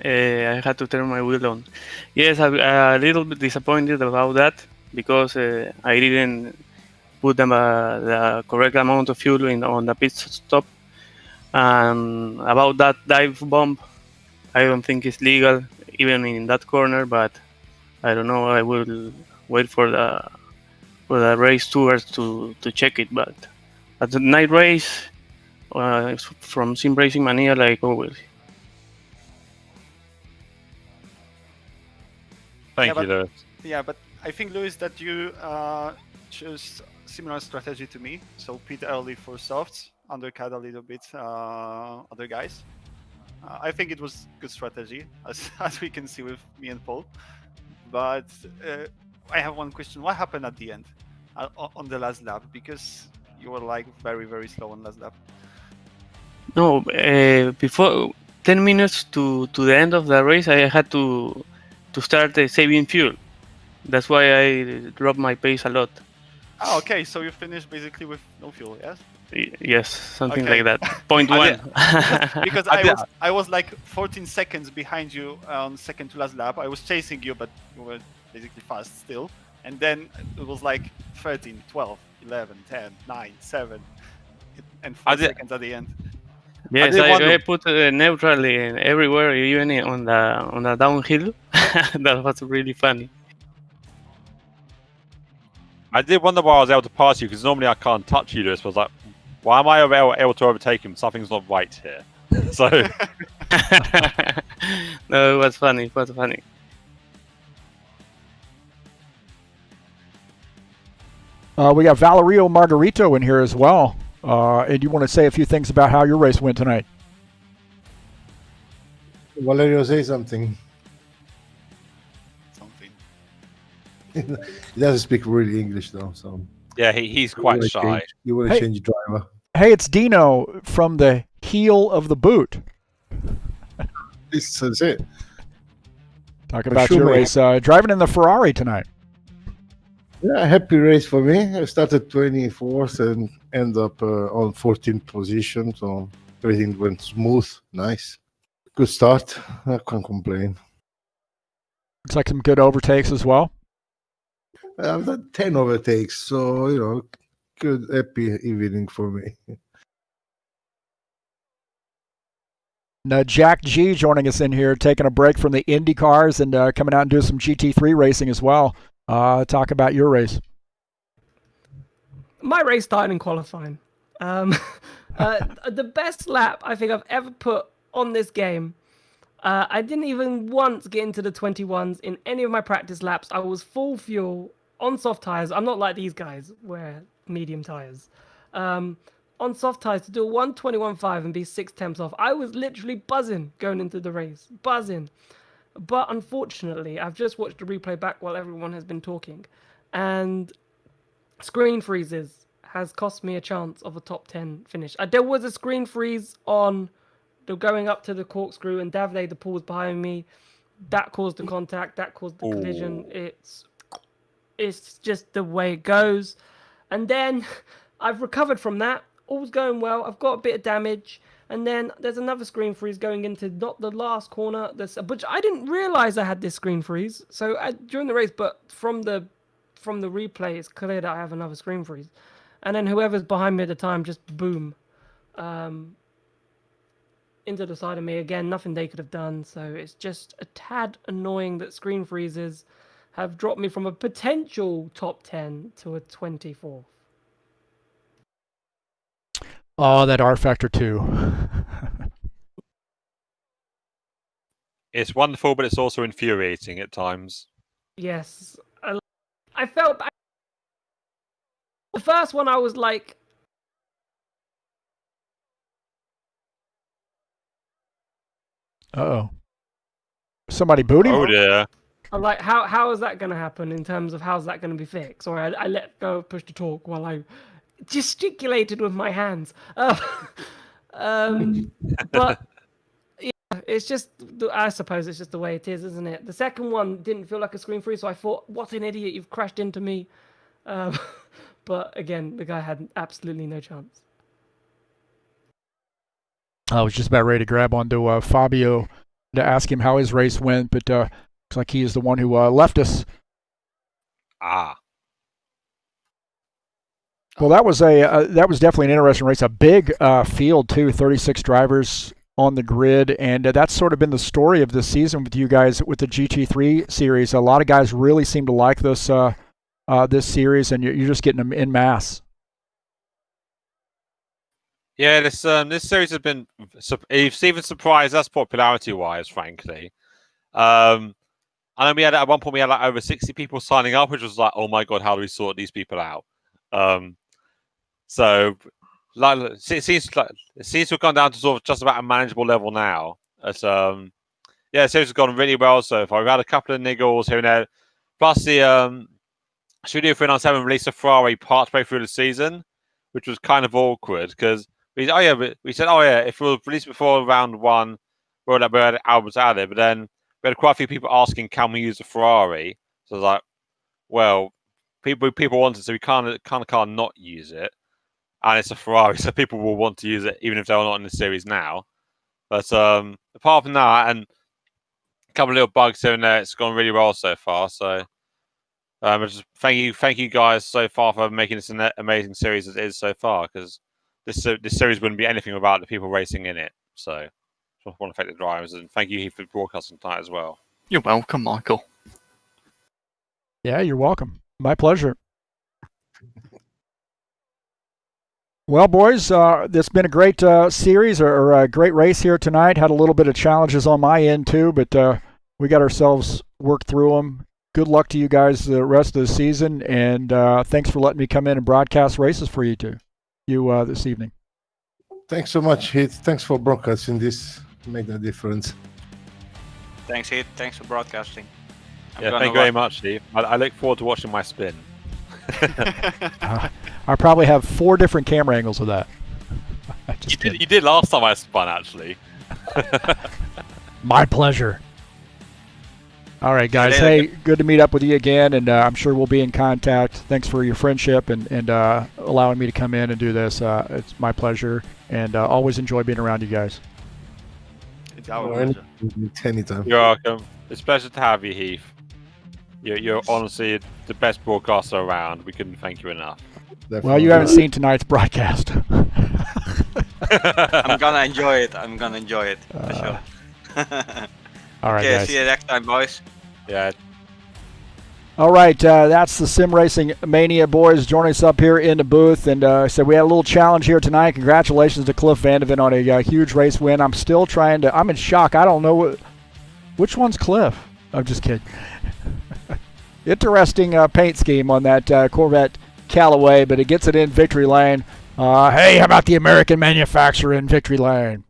I had to turn my wheel on. Yes, I'm a little bit disappointed about that because I didn't put them the correct amount of fuel on the pit stop. And about that dive bomb, I don't think it's legal even in that corner, but I don't know. I will wait for the race stewards to check it. But at the night race, from Sim Racing Mania, like always. Thank you, Lewis. Yeah, but I think, Lewis, that you chose similar strategy to me. So pit early for softs, undercut a little bit other guys. I think it was good strategy, as we can see with me and Paul. But I have one question. What happened at the end on the last lap? Because you were like very slow on last lap. No, before 10 minutes to the end of the race, I had to start saving fuel. That's why I dropped my pace a lot. Oh, okay. So you finished basically with no fuel, yes? Yes, something Okay. like that. Point one. Because I was like 14 seconds behind you on second to last lap. I was chasing you, but you were basically fast still. And then it was like 13, 12, 11, 10, 9, 7, and 4 seconds at the end. Yes, I put neutral everywhere, even on the downhill. That was really funny. I did wonder why I was able to pass you, because normally I can't touch you, Lewis. I was like, why am I able to overtake him? Something's not right here. So no, it was funny. It was funny. We got Valerio Margarito in here as well. And you want to say a few things about how your race went tonight? Valerio, say something. He doesn't speak really English though, so yeah, he's quite shy. You want to change driver? Hey, it's Dino from the heel of the boot. This is it. Talking about your race, driving in the Ferrari tonight. Yeah, happy race for me. I started 24th and end up on 14th position, so everything went smooth, nice, good start. I can't complain. Looks like some good overtakes as well. I've done 10 overtakes, so good, happy evening for me. Now, Jack G joining us in here, taking a break from the Indy cars and coming out and doing some GT3 racing as well. Talk about your race. My race started in qualifying. The best lap I think I've ever put on this game. I didn't even once get into the 21s in any of my practice laps. I was full fuel on soft tires, I'm not like these guys wear medium tires. On soft tires to do a 1:21.5 and be 6 tenths off, I was literally buzzing going into the race, buzzing. But unfortunately, I've just watched the replay back while everyone has been talking, and screen freezes has cost me a chance of a top 10 finish. There was a screen freeze on the going up to the corkscrew, and Davide, the pool was behind me. That caused the contact. That caused the collision. It's just the way it goes. And then I've recovered from that. All's going well. I've got a bit of damage. And then there's another screen freeze going into not the last corner. But I didn't realize I had this screen freeze. So during the race, but from the replay, it's clear that I have another screen freeze. And then whoever's behind me at the time, just boom. Into the side of me again, nothing they could have done. So it's just a tad annoying that screen freezes have dropped me from a potential top 10 to a 24th. Oh, that rFactor 2. It's wonderful, but it's also infuriating at times. Yes. I felt bad. The first one I was like, Uh-oh. Somebody booting? Oh, dear. I'm like, how is that going to happen in terms of how's that going to be fixed? Or I let go of push to talk while I gesticulated with my hands. But yeah, it's just, I suppose it's just the way it is, isn't it? The second one didn't feel like a screen freeze, so I thought, what an idiot, you've crashed into me. But again, the guy had absolutely no chance. I was just about ready to grab onto Fabio to ask him how his race went, but looks like he is the one who left us. Ah. Well, that was definitely an interesting race. A big field too, 36 drivers on the grid, and that's sort of been the story of this season with you guys with the GT3 series. A lot of guys really seem to like this this series, and you're just getting them en masse. Yeah, this series has been, it's even surprised us popularity-wise, frankly. I know at one point we had like over 60 people signing up, which was like, oh my god, how do we sort these people out? So like it seems to have gone down to sort of just about a manageable level now. It's, yeah, the series has gone really well so far. We've had a couple of niggles here and there. Plus the Studio 397 released a Ferrari partway through the season, which was kind of awkward because we said, if it was released before round one, we had Alberts out there. But then we had quite a few people asking, can we use a Ferrari? So I was like, well, people want it, so we can't not use it. And it's a Ferrari, so people will want to use it even if they're not in the series now. But apart from that, and a couple of little bugs here and there, it's gone really well so far. So just thank you guys so far for making this an amazing series as it is so far, because this series wouldn't be anything without the people racing in it. So I want to thank the drivers, and thank you, Heath, for broadcasting tonight as well. You're welcome, Michael. Yeah, you're welcome. My pleasure. Well, boys, it's been a great series or a great race here tonight. Had a little bit of challenges on my end too, but we got ourselves worked through them. Good luck to you guys the rest of the season, and thanks for letting me come in and broadcast races for you this evening. Thanks so much, Heath. Thanks for broadcasting this. Make a difference. Thanks, Heath. Thanks for broadcasting. Yeah, thank you very much, Steve. I look forward to watching my spin. I probably have 4 different camera angles of that. You did last time I spun, actually. My pleasure. All right, guys. Hey, good to meet up with you again, and I'm sure we'll be in contact. Thanks for your friendship and allowing me to come in and do this. It's my pleasure, and always enjoy being around you guys. It's our pleasure. Anytime. You're welcome. It's a pleasure to have you, Heath. You're honestly the best broadcaster around. We couldn't thank you enough. Definitely. Well, you haven't seen tonight's broadcast. I'm gonna enjoy it. For sure. All right, okay, guys. see you next time, boys. Yeah. All right, that's the Sim Racing Mania boys joining us up here in the booth. And so we had a little challenge here tonight. Congratulations to Cliff Vandeven on a huge race win. I'm still I'm in shock. I don't know which one's Cliff. I'm just kidding. Interesting paint scheme on that Corvette Callaway, but it gets it in victory lane. Hey, how about the American manufacturer in victory lane?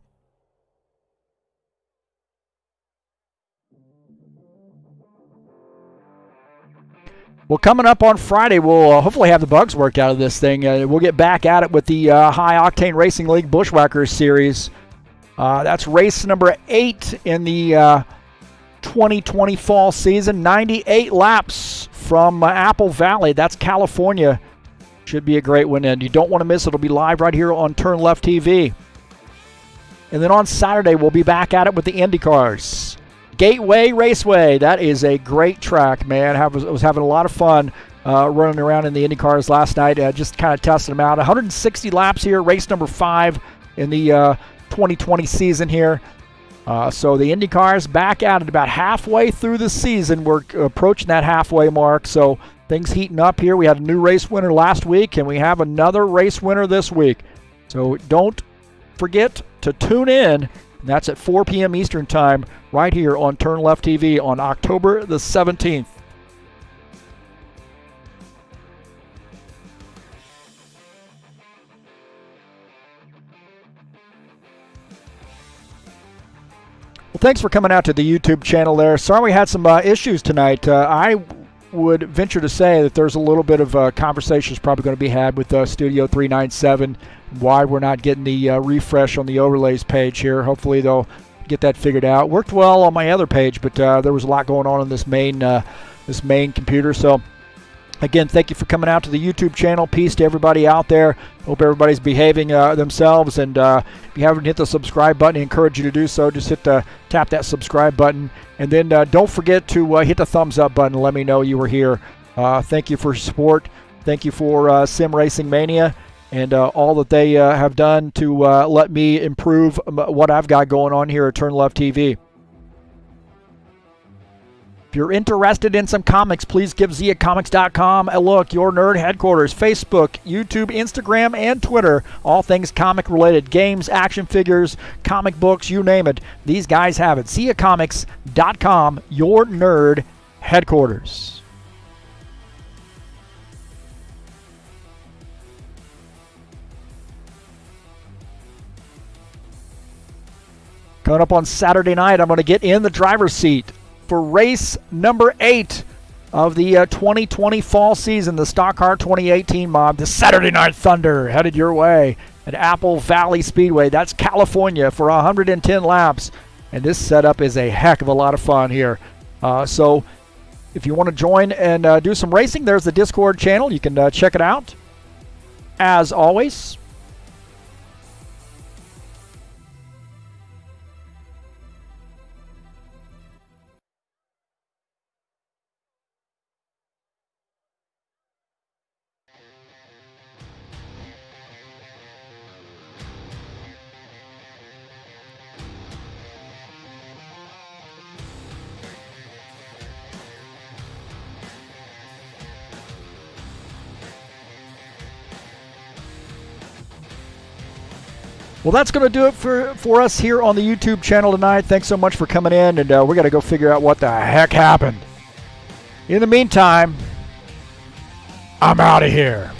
Well, coming up on Friday, we'll hopefully have the bugs worked out of this thing. We'll get back at it with the High Octane Racing League Bushwhackers Series. That's race number 8 in the 2020 fall season. 98 laps from Apple Valley. That's California. Should be a great one, and you don't want to miss it. It'll be live right here on TurnLeftTV. And then on Saturday, we'll be back at it with the IndyCars. Gateway Raceway. That is a great track, man. I was having a lot of fun running around in the IndyCars last night, just kind of testing them out. 160 laps here, race number 5 in the 2020 season here. So the IndyCars back at it about halfway through the season. We're approaching that halfway mark, so things heating up here. We had a new race winner last week, and we have another race winner this week. So don't forget to tune in. And that's at 4 p.m. Eastern Time right here on TurnLeftTV on October the 17th. Well, thanks for coming out to the YouTube channel there. Sorry we had some issues tonight. I would venture to say that there's a little bit of conversations probably going to be had with Studio 397, why we're not getting the refresh on the overlays page here. Hopefully they'll get that figured out. Worked well on my other page, but there was a lot going on this main computer. So again, thank you for coming out to the YouTube channel. Peace to everybody out there. Hope everybody's behaving themselves. And if you haven't hit the subscribe button, I encourage you to do so. Just tap that subscribe button. And then don't forget to hit the thumbs up button and let me know you were here. Thank you for your support. Thank you for Sim Racing Mania and all that they have done to let me improve what I've got going on here at TurnLeftTV. If you're interested in some comics, please give ZiaComics.com a look. Your nerd headquarters, Facebook, YouTube, Instagram, and Twitter. All things comic related. Games, action figures, comic books, you name it. These guys have it. ZiaComics.com, your nerd headquarters. Coming up on Saturday night, I'm going to get in the driver's seat for race number 8 of the 2020 fall season, the Stock Car 2018 mob, the Saturday Night Thunder, headed your way at Apple Valley Speedway. That's California for 110 laps. And this setup is a heck of a lot of fun here. So if you want to join and do some racing, there's the Discord channel. You can check it out. As always, well, that's going to do it for us here on the YouTube channel tonight. Thanks so much for coming in, and we're going to go figure out what the heck happened. In the meantime, I'm out of here.